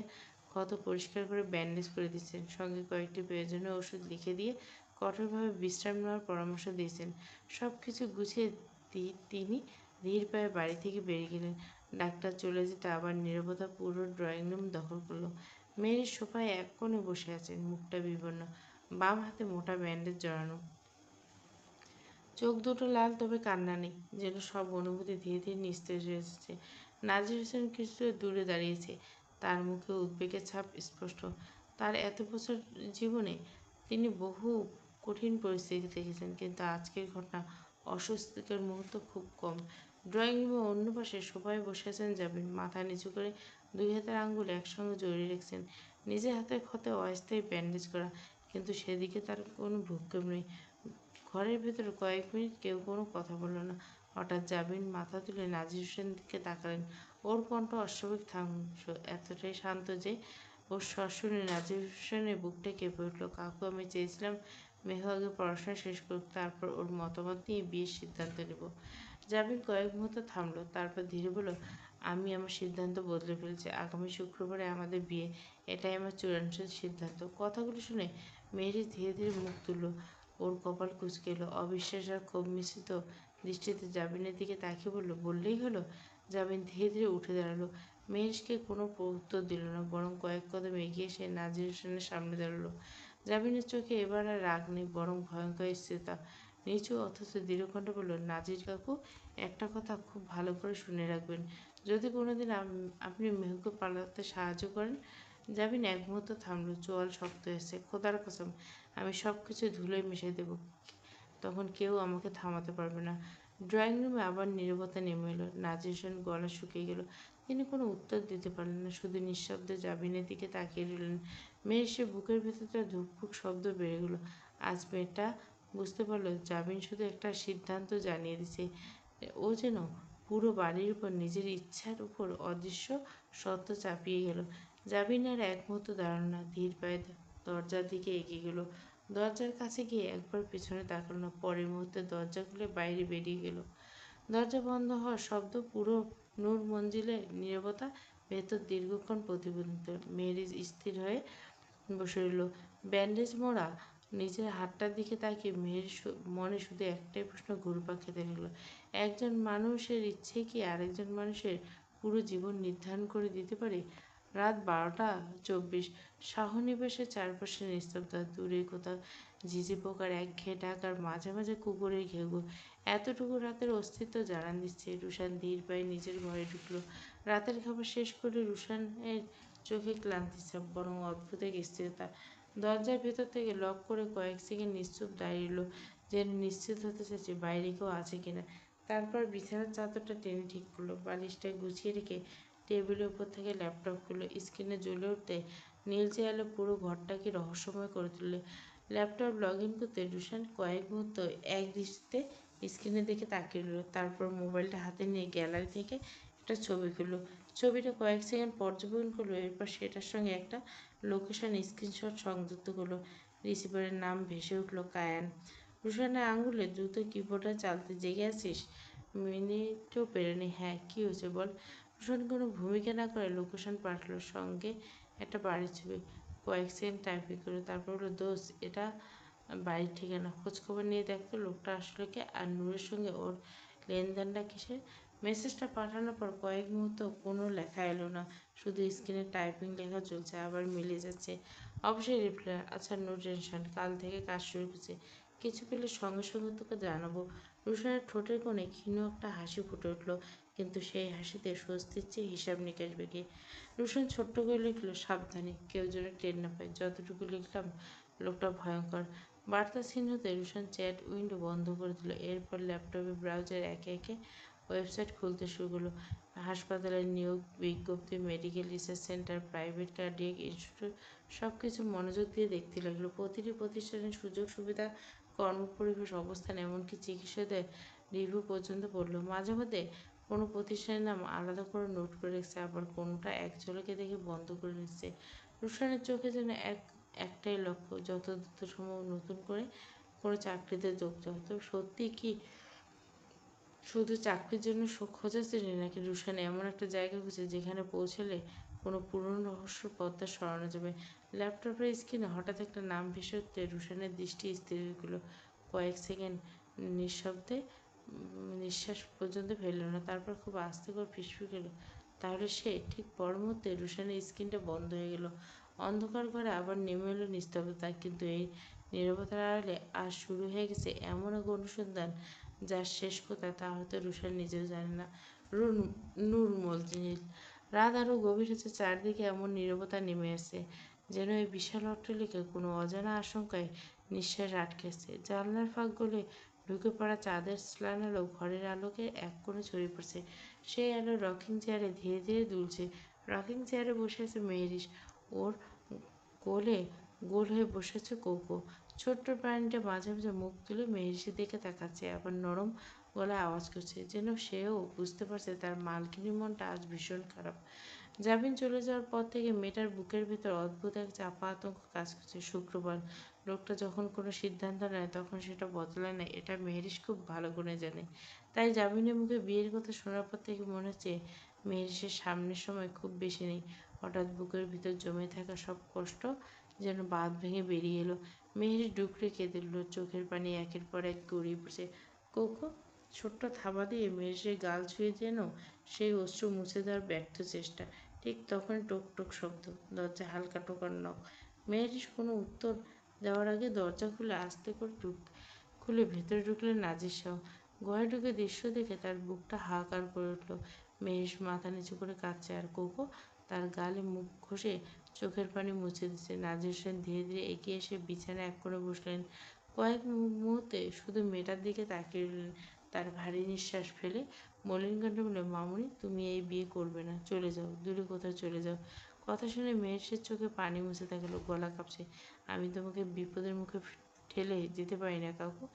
ক্ষত পরিষ্কার করে ব্যান্ডেজ করে দিচ্ছেন, সঙ্গে কয়েকটি প্রয়োজনীয় ওষুধ লিখে দিয়ে কঠোরভাবে বিশ্রাম নেওয়ার পরামর্শ দিয়েছেন। সব কিছু গুছিয়ে তিনি ধীর পায়ে বাড়ি থেকে বেরিয়ে গেলেন। ডাক্তার চলে যেতে আবার নীরবতা পুরো ড্রয়িং রুম দখল করলো। মেরি সোফায় এক কোণে বসে আছেন, মুখটা বিবর্ণ, বাম হাতে মোটা ব্যান্ডেজ জড়ানো। চোখ দুটো লাল, তবে কান্না নেই। যেন সব অনুভূতি ধীরে ধীরে নিস্তেজ হয়ে এসেছে। নাজির হোসেন কিছু দূরে দাঁড়িয়েছে, তার মুখে উদ্বেগের ছাপ স্পষ্ট। তার এত বছর জীবনে তিনি বহু কঠিন পরিস্থিতি দেখেছেন, কিন্তু আজকের ঘটনা অস্বস্তিকর মুহূর্ত খুব কম। ড্রয়িং রুমে অন্য পাশে সোফায় বসে আছেন জাবিন, মাথা নিচু করে ২ হাতের আঙুল একসঙ্গে জড়িয়ে রেখেছেন। নিজের হাতের ক্ষতে অস্থায়ী ব্যান্ডেজ করা, কিন্তু সেদিকে তার কোনো ভ্রুক্ষেপ নেই। ঘরের ভেতর কয়েক মিনিট কেউ কোনো কথা বলল না। হঠাৎ জাবিন মাথা তুলে নাজির হোসেনের দিকে তাকালেন। ওর কণ্ঠ অস্বাভাবিক এতটাই শান্ত যে ওর স্বর শুনে নাজির হোসেনের বুকটা কেঁপে উঠল। কাকু, আমি চেয়েছিলাম মেঘ আগে পড়াশোনা শেষ করুক, তারপর ওর মতামত নিয়ে বিয়ের সিদ্ধান্ত নেব। জাবিন কয়েক মুহূর্ত থামলো, তারপর ধীরে বলল, আমি আমার সিদ্ধান্ত বদলে ফেলেছি। আগামী শুক্রবারে আমাদের বিয়ে। এটাই আমার চূড়ান্ত সিদ্ধান্ত। কথাগুলো শুনে মেয়েরি ধীরে ধীরে মুখ তুলল। ওর কপাল কুঁচকে এলো। অবিশ্বাস আর ক্ষোভ মিশ্রিত দৃষ্টিতে জাবিনের দিকে তাকিয়ে বলল, বললেই হলো? জাবিন ধীরে ধীরে উঠে দাঁড়ালো। মেহেশকে কোনো উত্তর দিল না, বরং কয়েক কদম এগিয়ে এসে নাজির হোসেনের সামনে দাঁড়ালো। জাবিনের চোখে এবার আর রাগ নেই, বরং ভয়ঙ্কর স্থিরতা। নিচু অথচ দৃঢ়কণ্ঠে বলল, নাজির কাকু, একটা কথা খুব ভালো করে শুনে রাখবেন। যদি কোনোদিন আপনি মেহুকে পালাতে সাহায্য করেন। জাবিন এক মুহূর্ত থামলো, চোয়াল শক্ত হয়েছে। খোদার কসম, আমি সব কিছু ধুলোয় মিশিয়ে দেব, তখন কেউ আমাকে থামাতে পারবে না। ড্রয়িং রুমে আবার নীরবতা নেমে এলো। নাজির হোসেন গলা শুকিয়ে গেল। তিনি কোনো উত্তর দিতে পারলেন না, শুধু নিঃশব্দে জাবিনের দিকে তাকিয়ে রইলেন। মেয়ের সে বুকের ভেতরটা ধুকপুক শব্দ বেড়ে গেল। আজ মেয়েটা বুঝতে পারলো জাবিন শুধু একটা সিদ্ধান্ত জানিয়ে দিছে। ও যেন পুরো বাড়ির উপর নিজের ইচ্ছার উপর অদৃশ্য সত্য চাপিয়ে গেল। জাবিন আর এক মুহূর্ত দাঁড়ালো না, ধীর পায়ে দরজার দিকে এগিয়ে গেল। দরজার কাছে গিয়ে একবার পেছনে তাকালো না, পরের মুহূর্তে দরজা খুলে বাইরে বেরিয়ে গেল। দরজা বন্ধ হওয়ার শব্দ, পুরো নূর মঞ্জিলের নীরবতা। ভেতর দীর্ঘক্ষণ প্রতিবন্ধিত। মেয়ের স্থির হয়ে বসে রইল, ব্যান্ডেজ মোড়া। নিজের হাতটার দিকে তাকিয়ে মেয়ের মনে শুধু একটাই প্রশ্ন ঘুরপাক খেতে লাগলো, একজন মানুষের ইচ্ছে কি আরেকজন মানুষের পুরো জীবন নির্ধারণ করে দিতে পারে? রাত 12:24। শাহনিবাসের চারপাশে নিস্তব্ধতা। দূরে কোথাও ঝিঝি পোকার একঘেয়ে ডাক, আর মাঝে মাঝে কুকুরের ঘেউ ঘেউ। এতটুকু রাতের অস্তিত্ব জানান দিচ্ছে। রুশান ধীর পায়ে নিজের ঘরে ঢুকলো। রাতের খাবার শেষ করে রুশানের চোখে ক্লান্তি ছাপ, বরং অদ্ভুত এক স্থিরতা। দরজার ভেতর থেকে লক করে কয়েক সেকেন্ড নিশ্চুপ দাঁড়িয়ে রইল, যেন নিশ্চিত হতে চাইছে বাইরে কেউ আছে কিনা। তারপর বিছানার চাদরটা টেনে ঠিক করলো, বালিশটা গুছিয়ে রেখে টেবিলের উপর থেকে ল্যাপটপ খুললো। স্ক্রিনে জ্বলে উঠতে নীলচে আলো পুরো ঘরটাকে রহস্যময় করে তুললে। ল্যাপটপ লগ ইন করতে রুশান কয়েক মুহূর্ত এক দৃষ্টিতে স্ক্রিনের দিকে তাকিয়ে রইল। তারপর মোবাইলটা হাতে নিয়ে গ্যালারি থেকে একটা ছবি খুললো। ছবিটা কয়েক সেকেন্ড পর্যবেক্ষণ করলো, এরপর সেটার সঙ্গে একটা লোকেশন স্ক্রিনশট সংযুক্ত করলো। রিসিভারের নাম ভেসে উঠল, কায়ান। রুশানের আঙুলে দ্রুত কিবোর্ডে চালতে, জেগে আছিস? মিনিটও পেরোনি। হ্যাঁ, কী হয়েছে বল। রুশান কোনো ভূমিকা না করে লোকেশন পাঠালো, সঙ্গে একটা বাড়ির ছবি। কয়েক সেকেন্ড টাইপিং করলো, তারপর বললো, দোস্ত এটা বাড়ির ঠিকানা, খোঁজখবর নিয়ে দেখতো লোকটা আসলে কে, আর নূরের সঙ্গে ওর লেনদেনটা কিসের। মেসেজটা পাঠানোর পর কয়েক মুহূর্ত কোনো লেখা এলো না, শুধু স্ক্রিনে টাইপিং লেখা চলছে, আবার মিলে যাচ্ছে। অবশ্যই রিপ্লাই, আচ্ছা নো টেনশন, কাল থেকে কাজ শুরু করছে, কিছু পেলে সঙ্গে সঙ্গে তোকে জানাবো। রুশানের ঠোঁটের কোণে ক্ষীণ একটা হাসি ফুটে উঠল, কিন্তু সেই হাসিতে স্বস্তির চেয়ে হিসাব নিকাশ বেগে। রুশান ছোট্ট করে লিখল, সাবধানে, কেউ যেন টের না পায়। যতটুকু লিখলাম, লোকটা ভয়ঙ্কর। বার্তা চিহ্নতে রুশান চ্যাট উইন্ডো বন্ধ করে দিল। এরপর ল্যাপটপে ব্রাউজার একে একে ওয়েবসাইট খুলতে শুরু করলো। হাসপাতালের নিয়োগ বিজ্ঞপ্তি, medical research centre, private cardiac institute, সব কিছু মনোযোগ দিয়ে দেখতে লাগলো। প্রতিটি প্রতিষ্ঠানের সুযোগ সুবিধা, কর্মপরিবেশ, অবস্থান, এমনকি চিকিৎসকদের রিভিউ পর্যন্ত পড়লো। মাঝে মধ্যে কোনো প্রতিষ্ঠানের নাম আলাদা করে নোট করে রেখেছে, আবার কোনোটা এক ঝলকে দেখে বন্ধ করে নিচ্ছে। রুশানের চোখে যেন একটাই লক্ষ্য, যত দ্রুত সম্ভব নতুন করে কোনো চাকরিতে যোগ দেওয়া। তবে সত্যি কি শুধু চাকরির জন্য খোঁজাচ্ছিলি, নাকি রুশান এমন একটা জায়গা খুঁজে যেখানে পৌঁছলে কোনো পুরনো রহস্যর পর্দা সরানো যাবে? ল্যাপটপের স্ক্রিনে হঠাৎ একটা নাম ভেসে উঠতে রুশানের দৃষ্টি স্থির হয়ে গেল। কয়েক সেকেন্ড নিঃশব্দে নিঃশ্বাস পর্যন্ত ফেলল না, তারপর খুব আস্তে করে ফিসফিস গেল, তাহলে সে। ঠিক পর মুহূর্তে রুশানের স্ক্রিনটা বন্ধ হয়ে গেল। অন্ধকার ঘরে আবার নেমে এলো নিস্তব্ধতা, কিন্তু এই নীরবতার আড়ালে আজ শুরু হয়ে গেছে এমন এক অনুসন্ধান যার শেষ কোথায় তা হয়তো রুশান নিজেও জানে না। নূর মঞ্জিল। রাত আরও গভীর হচ্ছে, চারদিকে এমন নীরবতা নেমে আসছে, যেন এই বিশাল অট্টালিকায় কোনো অজানা আশঙ্কায় নিঃশ্বাস আটকেছে। জানলার ফাঁক গলে ঢুকে পড়া চাঁদের স্নান আলো ঘরের আলোকে এক কোণে ছড়িয়ে পড়ছে। সেই আলো রকিং চেয়ারে ধীরে ধীরে দুলছে। রকিং চেয়ারে বসে আছে মেহরিশ, ওর কোলে গোল হয়ে বসেছে কোকো। ছোট্ট প্রাণীটা মাঝে মাঝে মুখ তুলে মেহরিশের দিকে তাকাচ্ছে, আবার নরম গলায় আওয়াজ করছে, যেন সেও বুঝতে পারছে তার মালকিনের মনটা আজ ভীষণ খারাপ। জাবিন চলে যাওয়ার পর থেকে মেয়েটার বুকের ভেতর অদ্ভুত এক চাপা আতঙ্ক কাজ করছে। শুক্রবার লোকটা যখন কোনো সিদ্ধান্ত নেয় তখন সেটা বদলায় না, এটা মেহরিশ খুব ভালো করে জানে। তাই জাবিনের মুখে বিয়ের কথা শোনার পর থেকে মনে হচ্ছে মেহরিশের সামনের সময় খুব বেশি নেই। হঠাৎ বুকের ভিতর জমে থাকা সব কষ্ট যেন বাঁধ ভেঙে বেরিয়ে এলো। মেহরিশ ডুকরে কেঁদে উঠল, চোখের পানি একের পর এক গড়িয়ে পড়ছে। কোকো ছোট্ট থাবা দিয়ে মেহরিশের গাল ছুঁয়ে যেন সেই অশ্রু মুছে দেওয়ার ব্যর্থ চেষ্টা। ঠিক তখন টোক টোক শব্দ, দরজা হালকা টোকার নখ। মেহরিশ কোনো উত্তর দেওয়ার আগে দরজা খুলে আস্তে করে খুলে ভেতরে ঢুকলেন নাজির শাহ। ঘরে ঢুকে দৃশ্য দেখে তার বুকটা হাহাকার করে উঠল। মেহেশ মাথা নিচু করে কাঁদছে, আর কোকো তার গালে মুখ ঘষে চোখের পানি মুছে দিচ্ছে। নাজির হোসেন ধীরে ধীরে এগিয়ে এসে বিছানায় এক করে বসলেন। কয়েক মুহূর্তে শুধু মেয়েটার দিকে তাকিয়ে রইলেন। তার ভারী নিঃশ্বাস ফেলে মলিন কণ্ঠে বললেন, মামুনি, তুমি এই বিয়ে করবে না, চলে যাও, দূরে কোথাও চলে যাও। কথা শুনে মেহেশের চোখে পানি মুছে থাকলো, গলা কাঁপছে। আমি তোমাকে বিপদের মুখে ঠেলে যেতে পারি না কাকু।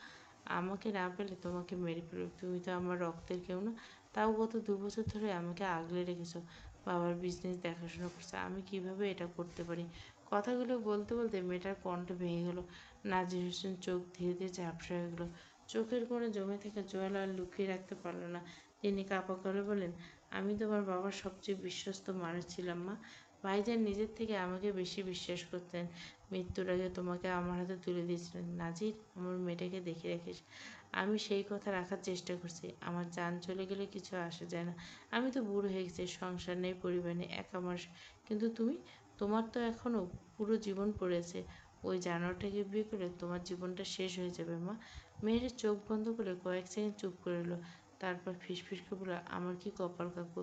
আমাকে না পেলে তোমাকে মেরে ফেলবে। তুমি তো আমার রক্তের কেউ না, তাও গত 2 বছর ধরে আমাকে আগলে রেখেছো, বাবার বিজনেস দেখাশোনা করছে। আমি কিভাবে এটা করতে পারি? কথাগুলো বলতে বলতে মেয়েটার কণ্ঠ ভেঙে গেল। নাজির হোসেন চোখ ধীরে ধীরে ঝাপসা হয়ে গেল। চোখের কোণে জমে থাকা জল আর লুকিয়ে রাখতে পারল না। তিনি কাঁপা গলায় বললেন, আমি তোমার বাবার সবচেয়ে বিশ্বস্ত মানুষ ছিলাম মা। ভাইজান নিজের থেকে আমাকে বেশি বিশ্বাস করতেন। মৃত্যুর আগে তোমাকে আমার হাতে তুলে দিয়েছিলেন। নাজির, আমার মেয়েটাকে দেখে রাখিস। আমি সেই কথা রাখার চেষ্টা করছি। আমার জান চলে গেলে কিছু আসে যায় না। আমি তো বুড়ো হয়ে গেছি, সংসার নেই, পরিবার নেই, একা মানুষ। কিন্তু তুমি, তোমার তো এখনও পুরো জীবন পড়েছে। ওই জানোয়ারটাকে বিয়ে করলে তোমার জীবনটা শেষ হয়ে যাবে মা। মেহেরের চোখ বন্ধ করে কয়েক সেকেন্ড চুপ করে রইল। তারপর ফিসফিস করে বলল, আমার কি কপাল কাকু,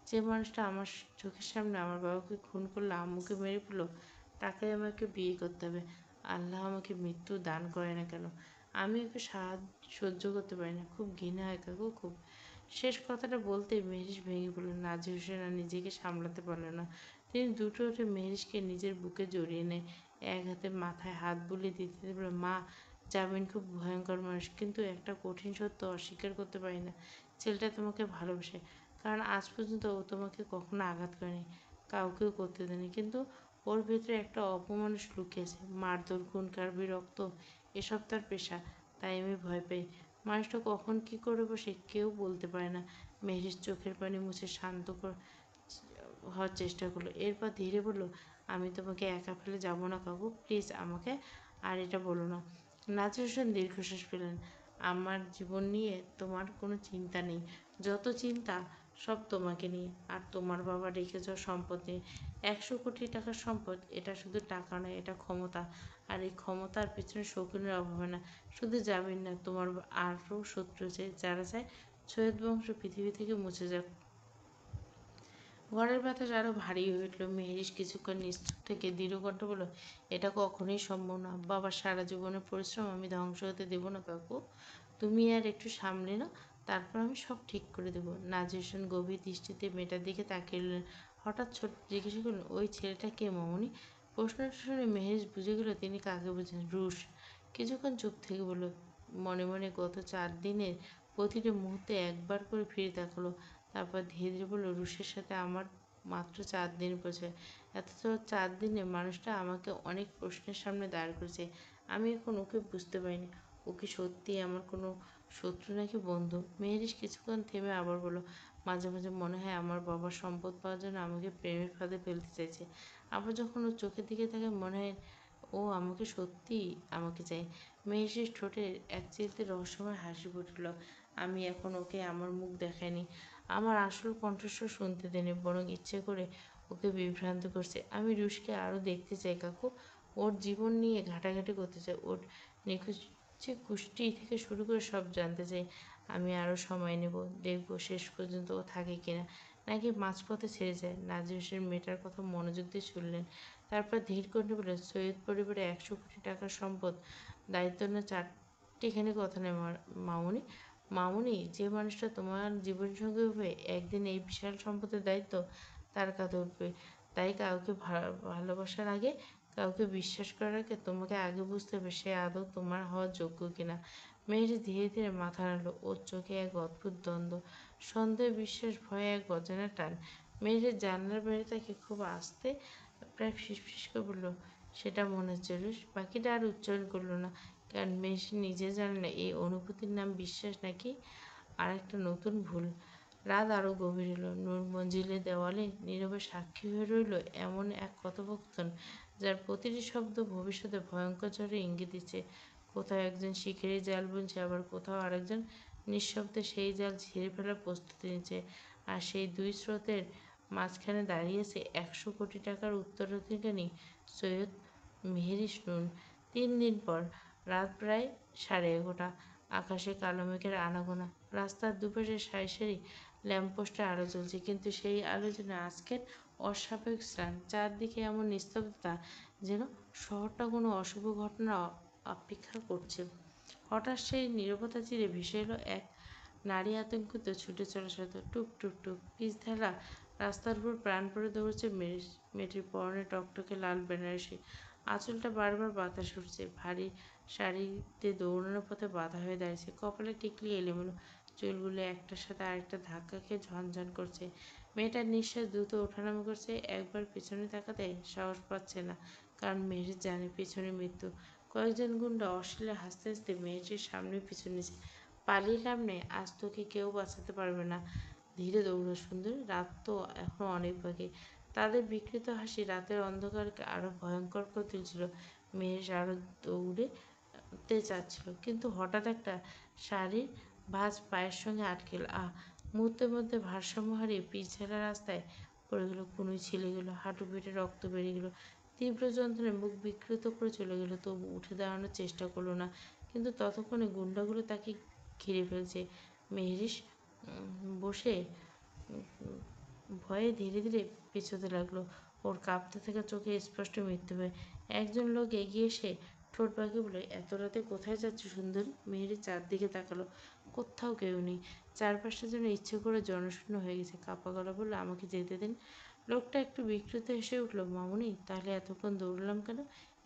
যে মানুষটা আমার চোখের সামনে আমার বাবাকে খুন করলো, আম্মুকে মেরে ফেললো, তাকে আমাকে বিয়ে করতে হবে। আল্লাহ আমাকে মৃত্যু দান করে না কেন, আমি ওকে সহ্য করতে পারি না, খুব ঘৃণা হয় কাকু, খুব। শেষ কথাটা বলতে মেহরিশ ভেঙে পড়ল। নাজির হোসেন আর নিজেকে সামলাতে পারল না। তিনি দুটো ওঠে মেহরিশকে নিজের বুকে জড়িয়ে নেয়, এক হাতে মাথায় হাত বুলিয়ে দিতে বলল, মা, জামিন খুব ভয়ঙ্কর মানুষ, কিন্তু একটা কঠিন সত্য অস্বীকার করতে পারি না, ছেলেটা তোমাকে ভালোবাসে। কারণ আজ পর্যন্ত ও তোমাকে কখনো আঘাত করেনি, কাউকেও করতে দেয়নি, কিন্তু ওর ভেতরে একটা অপমানুষ লুকিয়েছে, মারধর, খুন, কারবি, রক্ত, এসব তার পেশা। তাই আমি ভয় পাই, মানুষটা কখন কী করে বসে কেউ বলতে পারে না। মেহরিশ চোখের পানি মুছে শান্ত হওয়ার চেষ্টা করলো, এরপর ধীরে বলল, আমি তোমাকে একা ফেলে যাবো না কাকু, প্লিজ আমাকে আর এটা বলো না। নাজির হোসেন দীর্ঘশ্বাস ফেলেন, আমার জীবন নিয়ে তোমার কোনো চিন্তা নেই, যত চিন্তা সব তোমাকে নিয়ে আর তোমার বাবা রেখে যাওয়া সম্পদ নিয়ে। 100 কোটি টাকার সম্পদ, এটা শুধু টাকা নয়, এটা ক্ষমতা। আর এই ক্ষমতার পেছনে শকুনের অভাব না, শুধু জামিন না, তোমার আরও শত্রু আছে যারা চায় সৈয়দ বংশ পৃথিবী থেকে মুছে যাক। ঘরের বাতাস আরো ভারী হয়ে উঠল। মেহরিশ কিছুক্ষণ নিশ্চুপ থেকে দৃঢ় কণ্ঠ বলল, এটা কখনোই সম্ভব না, বাবার সারা জীবনের পরিশ্রম আমি ধ্বংস হতে দেবো না কাকু, তুমি আর একটু সামলে নাও, তারপর আমি সব ঠিক করে দেবো। নাজির হোসেন গভীর দৃষ্টিতে মেয়েটার দিকে তাকিয়ে রইলেন। হঠাৎ ছোট জিজ্ঞাসা করলেন, ওই ছেলেটা কে মামুনি? প্রশ্নটা শুনে মেহেশ বুঝে গেল তিনি কাকে বুঝেন। রুশ কিছুক্ষণ চুপ থেকে বলল, মনে মনে গত 4 দিনের প্রতিটি মুহূর্তে একবার করে ফিরে তাকালো। তারপর ধীরে ধীরে বলল, রুশের সাথে আমার মাত্র 4 দিন পরিচয়, অথচ 4 দিনে মানুষটা আমাকে অনেক প্রশ্নের সামনে দাঁড় করেছে। আমি এখন ওকে বুঝতে পারিনি, ও কি সত্যিই আমার কোনো শত্রু নাকি বন্ধু? মেহেরিশ কিছুক্ষণ থেমে আবার বলল, মাঝে মাঝে মনে হয় আমার বাবার সম্পদ পাওয়ার জন্য আমাকে প্রেমের ফাঁদে ফেলতে চাইছে। আবার যখন ওর চোখের দিকে তাকে মনে হয় ও আমাকে সত্যিই আমাকে চায়। মেহেরিশের ঠোঁটে এক চিলতে রহস্যময় হাসি ফুটল। আমি এখন ওকে আমার মুখ দেখাইনি, আমার আসল কণ্ঠস্বর শুনতে দেয়নি, বরং ইচ্ছে করে ওকে বিভ্রান্ত করছে। আমি রুশকে আরও দেখতে চাই কাকু, ওর জীবন নিয়ে ঘাটাঘাটি করতে চাই, ওর নিখোঁজ কুষ্টি থেকে শুরু করে সব জানতে চাই। আমি আরও সময় নেব, দেখব শেষ পর্যন্ত ও থাকে কিনা, নাকি মাঝপথে ছেড়ে যায়। নাজির হোসেন মেয়েটার কথা মনোযোগ দিয়ে শুনলেন, তারপর ধীর কণ্ঠে বললেন, সৈয়দ পরিবারে 100 কোটি টাকার সম্পদ, দায়িত্ব না চারটিখানি কথা নেই মামুনি। মামুনি, যে মানুষটা তোমার জীবনসঙ্গী হবে একদিন এই বিশাল সম্পদের দায়িত্ব তার কাঁধে উঠবে। তাই কাউকে ভালোবাসার আগে, কাউকে বিশ্বাস করার আগে তোমাকে আগে বুঝতে হবে সে আদৌ তোমার হওয়ার যোগ্য কিনা। মেয়েটি ধীরে ধীরে মাথা নাড়ল, ওর চোখে এক অদ্ভুত দ্বন্দ্ব, সন্দেহ, বিশ্বাস, ভয়ে এক অজানা টান। মেয়েটি জানলার বাইরে তাকে খুব আস্তে, প্রায় ফিসফিস করে বলল, সেটা মনে হচ্ছে রুশ। বাকিটা আর উচ্চারণ করলো না, কারণ মেয়েটি নিজে জানে না এই অনুভূতির নাম বিশ্বাস নাকি আর একটা নতুন ভুল। রাত আরো গভীর হলো। নূর মঞ্জিলের দেওয়ালে নীরবে সাক্ষী হয়ে রইল এমন এক কথোপকথন, যার প্রতিটি শব্দ ভবিষ্যতে ভয়ঙ্কর ঝড়ে ইঙ্গিত দিচ্ছে। কোথাও একজন শিকারি জাল বুনছে, আবার কোথাও আরেকজন নিঃশব্দে সেই জাল ছিঁড়ে ফেলার প্রস্তুতি নিচ্ছে। আর সেই দুই স্রোতের মাঝখানে দাঁড়িয়েছে 100 কোটি টাকার উত্তরাধিকারী সৈয়দ মেহেরিশ নুন। 3 দিন পর, রাত প্রায় 11:30। আকাশে কালো মেঘের আনাগোনা, রাস্তার দুপাশে সারি সারি ল্যাম্পপোস্টে আলো জ্বলছে, কিন্তু সেই আলো যেন আজকের অস্বাভাবিক স্নান। চারদিকে এমন নিস্তব্ধতা, যেন শহরটা কোনো অশুভ ঘটনা অপেক্ষা করছে। হঠাৎ সেই নীরবতা চিরে ভেসে এলো এক নারী আতঙ্কিত ছুটে চলা শব্দ, টুক টুক টুক, পিচ ঢালা রাস্তার উপর প্রাণ পড়ে দৌড়ছে মেয়েটির পরনে টকটকে লাল বেনারসি, আঁচলটা বারবার বাতাস উঠছে, ভারী শাড়িতে দৌড়ানোর পথে বাধা হয়ে দাঁড়িয়েছে, কপালে টিকলি এলোমেলো, চুলগুলো একটার সাথে আরেকটা ধাক্কা খেয়ে ঝনঝন করছে। মেয়েটার নিঃশ্বাস দ্রুত ওঠানামা করছে, একবার পিছনে তাকাতে সাহস পাচ্ছে না, কারণ মেয়েটি জানে পিছনে মৃত্যু। কয়েকজন গুন্ডা অশ্লীল হাসতে হাসতে মেয়েটির সামনে পিছু নিয়েছে। পালিয়ে লাভ নেই, আজ তোকে কেউ বাঁচাতে পারবে না, ধীরে দৌড়ো সুন্দরী, রাত তো এখনো অনেক বাকি। তাদের বিকৃত হাসি রাতের অন্ধকারকে আরো ভয়ঙ্কর করে তুলছিল। মেহেশ আরো দৌড়তে চাচ্ছিল, কিন্তু হঠাৎ একটা শাড়ির ভাঁজ পায়ের সঙ্গে আটকে এল। মুহূর্তের মধ্যে ভারসাম্য হারিয়ে পিছলা রাস্তায় পড়ে গেল, কনুই ছিলে গেল, হাঁটু পেটে রক্ত বেরিয়ে গেল, তীব্র যন্ত্রণায় মুখ বিকৃত করে চলে গেল, তবু উঠে দাঁড়ানোর চেষ্টা করলো না। কিন্তু ততক্ষণে গুন্ডাগুলো তাকে ঘিরে ফেলছে। মেহরিশ বসে ভয়ে ধীরে ধীরে পেছোতে লাগলো। ওর কাঁপতে থাকা চোখে স্পষ্ট মৃত্যু ভয়। একজন লোক এগিয়ে এসে ঠোঁট বাঁকিয়ে বলে, এত রাতে কোথায় যাচ্ছ সুন্দরী? মেহেরি চারদিকে তাকালো। কোথাও কেউ নেই। চারপাশটা যেন ইচ্ছে করে জনশূন্য হয়ে গেছে। কাঁপা গলা বলল, আমাকে যেতে দিন। লোকটা একটু বিকৃত হেসে উঠল। মামুনি, তাহলে এতক্ষণ দৌড়লাম কেন?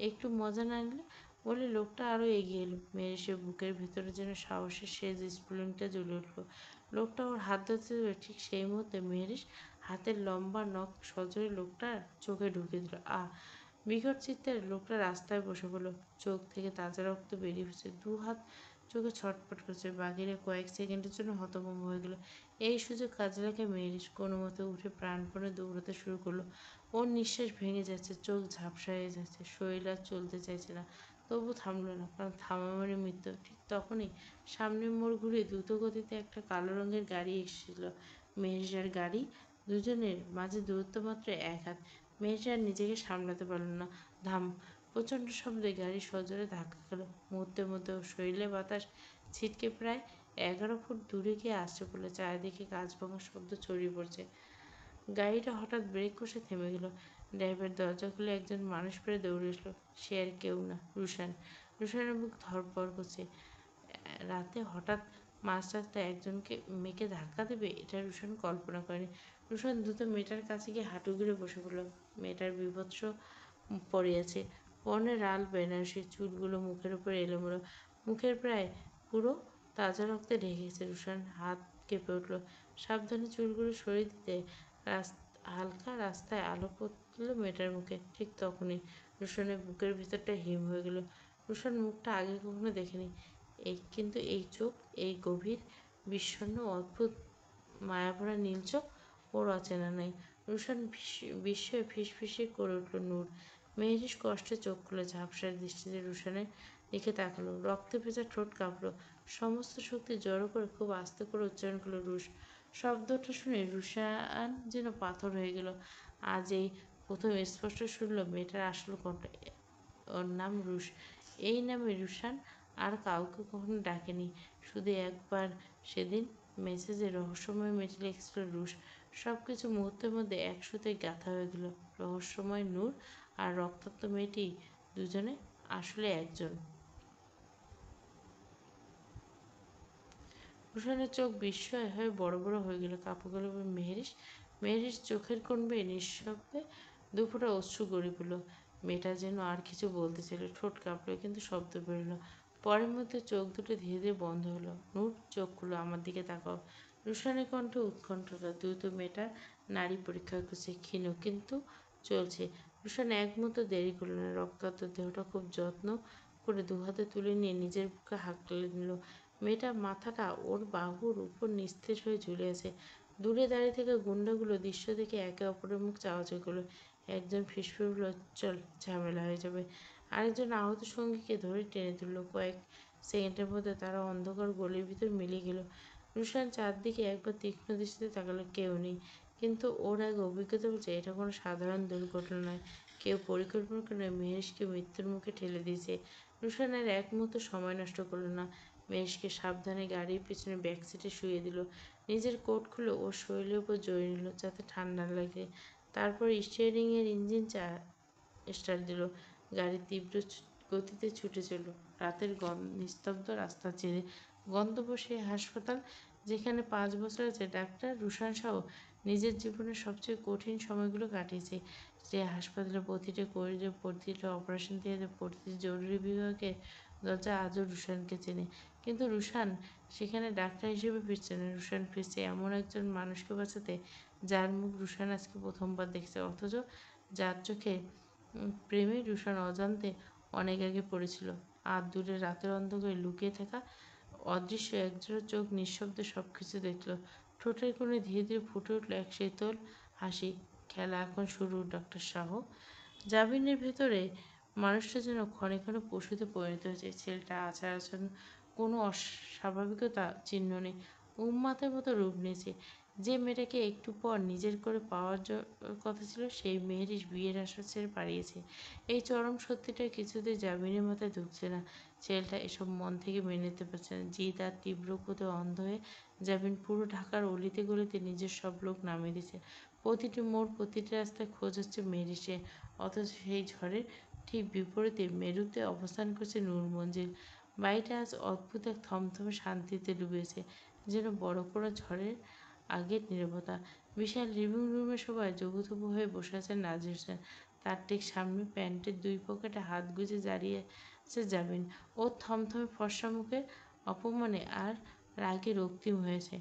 একটু মজা না নিলে? বলে লোকটা আরও এগিয়ে এলো। মেহেরিসের বুকের ভেতরে যেন সাহসের শেষ স্ফুলিঙ্গটা জ্বলে উঠল। লোকটা ওর হাত ধরতে দেবে ঠিক সেই মুহূর্তে মেহেরিস হাতের লম্বা নখ সজোরে লোকটার চোখে ঢুকে দিল। বিকট চিৎকারে লোকটা রাস্তায় বসে পড়ল। চোখ থেকে তাজা রক্ত বেরিয়ে পড়ছে। দু হাত চোখে ছটফট করছে। বাঘেরা কয়েক সেকেন্ডের জন্য হতভম্ব হয়ে গেল। এই সুযোগ কাজে লাগে মেহেরিস কোনো মতে উঠে প্রাণপণে দৌড়াতে শুরু করলো। ওর নিঃশ্বাস ভেঙে যাচ্ছে, চোখ ঝাপসা হয়ে যাচ্ছে, শরীর আর চলতে চাইছে না। তবু থামলো না, কারণ থামা মানে মৃত্যু। ঠিক তখনই সামনের মোড় ঘুরিয়ে দ্রুত গতিতে একটা কালো রঙের গাড়ি এসেছিল। মেহেরিসের গাড়ি। দুজনের মাঝে দূরত্ব মাত্র 1 হাত। মেহেরিস আর নিজেকে সামলাতে পারল না। ধাম! প্রচণ্ড শব্দে গাড়ি সজোরে ধাক্কা খেল। মুহূর্তের মধ্যে ওর শরীরে বাতাস ছিটকে প্রায় 11 ফুট দূরে গিয়ে আসছে বলে চারিদিকে কাঁচ ভাঙার শব্দ ছড়িয়ে পড়ছে। গাড়িটা হঠাৎ ব্রেক কষে থেমে গেল। ড্রাইভার দরজা খুলে একজন মানুষ পেরে দৌড়ে এসলো। সে আর কেউ না, রুশান। রুশানের বুক ধড়ফড় করছে। রাতে হঠাৎ মাঝ রাস্তায় একজনকে মেয়েকে ধাক্কা দেবে, এটা রুশান কল্পনা করেনি। রুশান দ্রুত মেয়েটার কাছে গিয়ে হাঁটু গেড়ে বসে পড়ল। মেয়েটার বীভৎস পড়ে আছে। পরনে লাল বেনারসি, চুলগুলো মুখের উপর এলোমেলো, মুখের প্রায় পুরো তাজা রক্তে ঢেকে গেছে। রুশান হাত কেঁপে উঠল। সাবধানে চুলগুলো সরিয়ে দিতে হালকা রাস্তায় আলো পড়ল মেয়েটার মুখে। ঠিক তখনই রুশানের বুকের ভিতরটা হিম হয়ে গেল। রুশান মুখটা আগে কখনো দেখেনি। কিন্তু এই চোখ, এই গভীর, বিষণ্ণ, অদ্ভুত মায়াভরা নীল চোখ ওর অচেনা নয়। রুশান বিস্ময়ে ফিসফিসিয়ে করে উঠল, নূর! মেহেরিস কষ্টে চোখ খুলে ঝাপসা দৃষ্টিতে রুশানের দিকে তাকালো। রক্তে ভেজা ঠোঁট কাঁপল। সমস্ত শক্তি জড়ো করে খুব আস্তে করে উচ্চারণ করল, রুশ। শব্দটা শুনে রুশান যেন পাথর হয়ে গেল। আজ এই প্রথম স্পষ্ট শুনল মেয়েটার আসল কণ্ঠ। ওর নাম রুশ। এই নামে রুশান আর কাউকে কখনো ডাকেনি। শুধু একবার সেদিন মেসেজে রহস্যময় মেয়েটি লিখেছিল, রুশ। সব কিছু মুহূর্তের মধ্যে এক সুতোয় গাঁথা হয়ে গেল। রহস্যময় নূর আর রক্তাক্ত মেয়েটি দুজনে আসলে একজন। রুশানের চোখ বিস্ময় হয়ে বড় বড় হয়ে গেল। কাঁপা গেল মেহেরিস। মেহেরিস চোখের কোণ বেয়ে নিঃশব্দে দুফোঁটা অশ্রু গড়িয়ে পড়ল। মেয়েটা যেন আর কিছু বলতে চাইল, ঠোঁট কাঁপলো, কিন্তু শব্দ বেরোলো। পরের মধ্যে চোখ দুটো ধীরে ধীরে বন্ধ হলো। নূর, চোখ খুলো, আমার দিকে তাকাও। রুশানের কণ্ঠে উৎকণ্ঠতা। দ্রুত মেয়েটার নাড়ি পরীক্ষা করছে, ক্ষীণ কিন্তু চলছে। রুশান এক মুহূর্ত দেরি করল না। রক্তাক্ত দেহটা খুব যত্ন করে দুহাতে তুলে নিয়ে নিজের বুকে হাঁকলে নিল। মেয়েটার মাথাটা ওর বাহুর উপর নিস্তেজ হয়ে ঝুলে আছে। দূরে দাঁড়িয়ে থাকা গুন্ডাগুলো দৃশ্য দেখে একে অপরের মুখ চাওয়াচাওয়ি করলো। একজন ফিসফিস বলল, চল, ঝামেলা হয়ে যাবে। আরেকজন আহত সঙ্গীকে ধরে টেনে তুলল। কয়েক সেকেন্ডের মধ্যে তারা অন্ধকার গলির ভিতর মিলিয়ে গেল। রুশান চারদিকে একবার তীক্ষ্ণ দৃষ্টিতে তাকালো। কেউ নেই। কিন্তু ওর আগে অভিজ্ঞতা বলছে এটা কোনো সাধারণ দুর্ঘটনা নয়। কেউ পরিকল্পনা করে মেহেরিসকে মৃত্যুর মুখে ঠেলে দিয়েছে। রুশান আর এক মুহূর্ত সময় নষ্ট করল না। মেহেরিসকে সাবধানে গাড়ির পিছনে ব্যাক সিটে শুইয়ে দিল। নিজের কোট খুলে ওর শরীরের উপর জড়িয়ে নিল, যাতে ঠান্ডা লাগে। তারপর স্টিয়ারিংয়ের ইঞ্জিন স্টার্ট দিল। গাড়ি তীব্র গতিতে ছুটে চলল রাতের নিস্তব্ধ রাস্তা ছেড়ে। গন্তব্য সেই হাসপাতাল যেখানে 5 বছর আছে ডাক্তার রুশান শাহ নিজের জীবনের সবচেয়ে কঠিন সময়গুলো কাটিয়েছে। যে হাসপাতালের প্রতিটা করিডোরে, প্রতিটা অপারেশন থিয়েটারে, প্রতিটি জরুরি বিভাগের দরজা আজও রুশানকে চেনে। কিন্তু রুশান সেখানে ডাক্তার হিসেবে ফিরছে না। রুশান ফিরছে এমন একজন মানুষকে বাঁচাতে যার মুখ রুশান আজকে প্রথমবার দেখছে, অথচ যার চোখে প্রেমে রুশান অজান্তে অনেক আগে পড়েছিল। আর দূরে রাতের অন্ধকারে লুকিয়ে থাকা অদৃশ্য একজোড়া চোখ নিঃশব্দে সবকিছু দেখল। ঠোঁটের কোণে ধীরে ধীরে ফুটে উঠল এক শীতল হাসি। খেলা এখন শুরু, ডক্টর শাহ। জামিনের ভেতরে মানুষটা যেন ক্ষণে ক্ষণে পশুতে পরিণত হয়েছে। ছেলেটা আচার আচরণ কোনো অস্বাভাবিকতা চিহ্ন নেই। উন্মাদের মতো রূপ নিয়েছে। যে মেয়েটাকে একটু পর নিজের করে পাওয়ার কথা ছিল, সেই মেয়েরই বিয়ের আসর ছেড়ে পালিয়েছে। এই চরম সত্যিটা কিছুতেই জামিনের মাথায় ঢুকছে না। ছেলেটা এসব মন থেকে মেনে নিতে পারছে না। জিদ আর তীব্র ক্রোধে অন্ধ হয়ে যাবেন। পুরো ঢাকার অলিতে গলিতে নিজের সব লোক নামিয়ে দিচ্ছে। প্রতিটি মোড়, প্রতিটি রাস্তায় খোঁজ হচ্ছে মেরিসে। অথচ সেই ঝড়ের ঠিক বিপরীতে মেরুতে অবস্থান করছে নূর মঞ্জিল। বাড়িটা আজ অদ্ভুত এক থমথমে শান্তিতে ডুবেছে, যেন বড় কোনো ঝড়ের আগের নীরবতা। বিশাল লিভিং রুমে সবাই জবুথবু হয়ে বসে আছেন নাজির হোসেন। তার ঠিক সামনে প্যান্টের দুই পকেটে হাত গুজে দাঁড়িয়ে আছে জাবিন। ওর থমথমে ফর্সা মুখের অপমানে আর রাগে রক্তিম হয়েছে,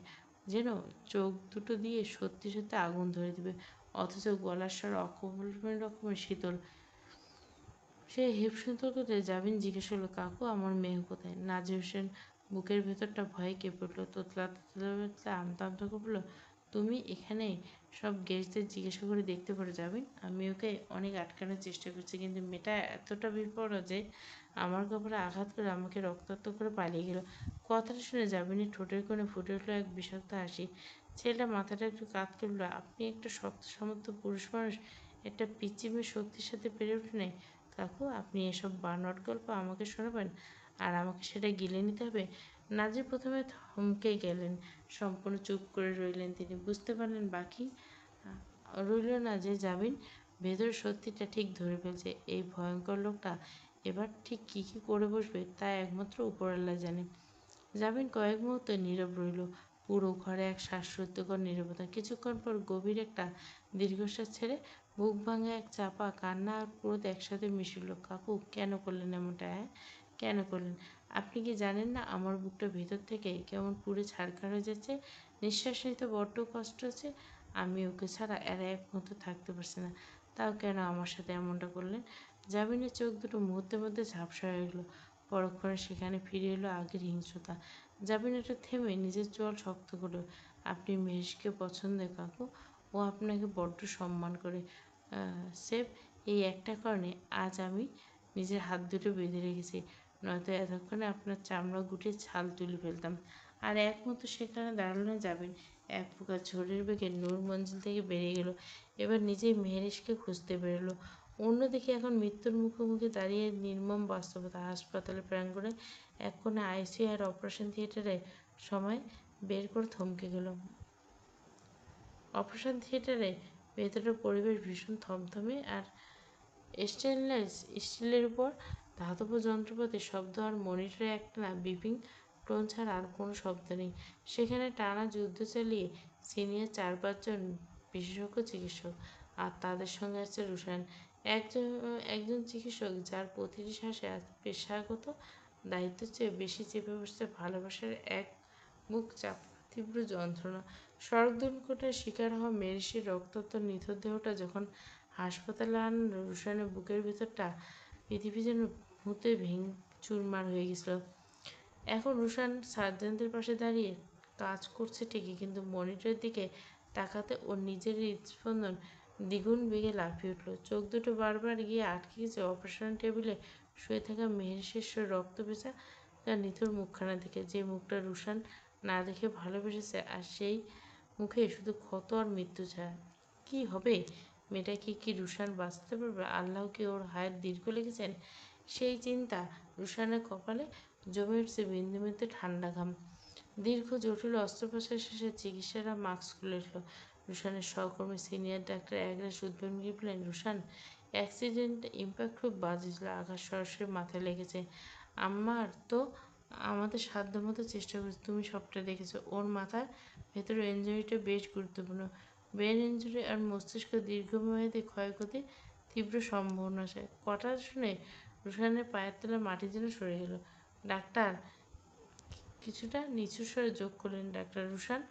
যেন চোখ দুটো দিয়ে সত্যি সত্যি আগুন ধরে দিবে। অথচ গলার স্বর অকল্পনীয় রকমের শীতল। সে হিপশিন্তল করতে জাবিন জিজ্ঞেস করলো, কাকু আমার মেয়ে কোথায়? নাজির হোসেন বুকের ভেতরটা ভয়ে কেঁপে উঠলো। তোতলা তোতলা তোতলা আমতা আমতা করে বলল, তুমি এখানে সব গেস্টদের জিজ্ঞাসা করে দেখতে পারো জাবিন। আমি ওকে অনেক আটকানোর চেষ্টা করছি, কিন্তু মেয়েটা এতটা বিপর্যয় যে আমার কপালে আঘাত করে আমাকে রক্তাক্ত করে পালিয়ে গেল। কথাটা শুনে জাবিনের ঠোঁটের কোণে ফুটে উঠলো এক বিষাক্ত হাসি। ছেলেটা মাথাটা একটু কাত করলো। আপনি একটা শক্ত সমর্থ পুরুষ মানুষ একটা পিচ্চি মেয়ে শক্তির সাথে পেরে ওঠে নাই। কাকু আপনি এসব বানোয়াট গল্প আমাকে শোনাবেন আর আমাকে সেটা গিলে নিতে হবে? নাজির প্রথমে থমকে গেলেন, সম্পূর্ণ চুপ করে রইলেন। তিনি বুঝতে পারলেন বাকি রইল না যে জামিন ভেতরের সত্যিটা ঠিক ধরে ফেলছে। এই ভয়ঙ্কর লোকটা এবার ঠিক কী কী করে বসবে তা একমাত্র উপরওয়ালা জানে। জামিন কয়েক মুহূর্ত নীরব রইল। পুরো ঘরে এক শ্বাসরুদ্ধকর নীরবতা। কিছুক্ষণ পর গভীর একটা দীর্ঘশ্বাস ছেড়ে বুক ভাঙা এক চাপা কান্না আর ক্রোধ একসাথে মিশিল। কাকু কেন করলেন এমনটা? হ্যাঁ কেন করলেন? আপনি কি জানেন না আমার বুকটা ভেতর থেকে কেমন পুড়ে ছারখার হয়ে যাচ্ছে? নিঃশ্বাস নিতে বড্ড কষ্ট হচ্ছে। আমি ওকে ছাড়া এরা এক মুহূর্ত থাকতে পারছি না। তাও কেন আমার সাথে এমনটা করলেন? জামিনের চোখ দুটো মুহূর্তের মধ্যে ঝাপসা হয়ে গেল। পরক্ষণে সেখানে ফিরে এলো আগের হিংস্রতা। জাবিন একটু থেমে নিজের চোয়াল শক্ত করলো। আপনি মেহেশকে পছন্দ কাকু। ও আপনাকে বড্ড সম্মান করে। সেফ এই একটা কারণে আজ আমি নিজের হাত দুটো বেঁধে রেখেছি, নয়তো এতক্ষণে আপনার চামড়া গুটিয়ে ছাল তুলে ফেলতাম। আর এক মতো সেখানে দাঁড়ানো যাবেন। এক প্রকার ঝড়ের বেগে নূর মঞ্জিল থেকে বেরিয়ে গেল। এবার নিজেই মেহেরিশকে খুঁজতে বেরোলো। অন্যদিকে এখন মৃত্যুর মুখোমুখি দাঁড়িয়ে নির্মম বাস্তবতা। হাসপাতালের প্রাঙ্গণে এক কোণে আইসিইউ আর অপারেশন থিয়েটারে সময় বের করে থমকে গেল। অপারেশন থিয়েটারে ভেতরের পরিবেশ ভীষণ থমথমে আর স্টেনলেস স্টিলের উপর ধাতব যন্ত্রপাতির শব্দ আর মনিটরে একটানা বিপিং টোন ছাড়া আর কোনো শব্দ নেই। সেখানে টানা যুদ্ধ চালিয়ে সিনিয়র 4-5 জন বিশেষজ্ঞ চিকিৎসক, আর তাদের সঙ্গে আছে রুশান, একজন একজন চিকিৎসক যার প্রতিটি শ্বাসে আজ পেশাগত দায়িত্বের চেয়ে বেশি চেপে বসছে ভালোবাসার এক মুখ চাপা তীব্র যন্ত্রণা। সড়ক দুর্ঘটনার শিকার হওয়া মেরিসের রক্তাক্ত নিথর দেহটা যখন হাসপাতালে আনল, রুশানের বুকের ভেতরটা পৃথিবী যেন মুহূর্তে ভেঙে চুরমার হয়ে গেছিল। এখন রুশান সার্জেন্টের পাশে দাঁড়িয়ে কাজ করছে ঠিকই, কিন্তু মনিটরের দিকে তাকাতে ওর নিজের হৃদস্পন্দন দ্বিগুণ বেগে লাফিয়ে উঠল। চোখ দুটো বারবার গিয়ে আটকে গেছে অপারেশন টেবিলে শুয়ে থাকা মেহের রক্ত ভেজা তার নিথর মুখখানা দেখে, যে মুখটা রুশান না দেখে ভালোবেসেছে। আর সেই মুখে শুধু ক্ষত আর মৃত্যু ছায়া। কি হবে? মেয়েটা কি রুশান বাঁচতে পারবে? আল্লাহ কি ওর হায়াত দীর্ঘ লিখেছেন? সেই চিন্তা রুশানের কপালে জমে উঠছে বিন্দু বিন্দু ঠান্ডা ঘাম। দীর্ঘ জটিল অস্ত্রোপচার শেষে চিকিৎসারা মাস্ক খুলে এলো। রুশানের সহকর্মী সিনিয়র ডাক্তার একরাশ উদ্বিগ্ন গিয়ে বললেন, রুশান অ্যাক্সিডেন্ট ইম্প্যাক্ট খুব বাজে ছিল, আঘাত সরাসরি মাথায় লেগেছে। আমার তো আমাদের সাধ্যমতো চেষ্টা করেছি, তুমি সবটা দেখেছো। ওর মাথার ভেতরে ইঞ্জুরিটা বেশ গুরুত্বপূর্ণ। ব্রেন ইঞ্জুরি আর মস্তিষ্ক দীর্ঘমেয়াদী ক্ষয়ক্ষতির তীব্র সম্ভাবনা আছে। কথা শুনে রুশানের পায়ের তলা মাটি যেন সরে গেল। ডাক্তার কিছুটা নিচু স্বরে যোগ করলেন, ডাক্তার রুশান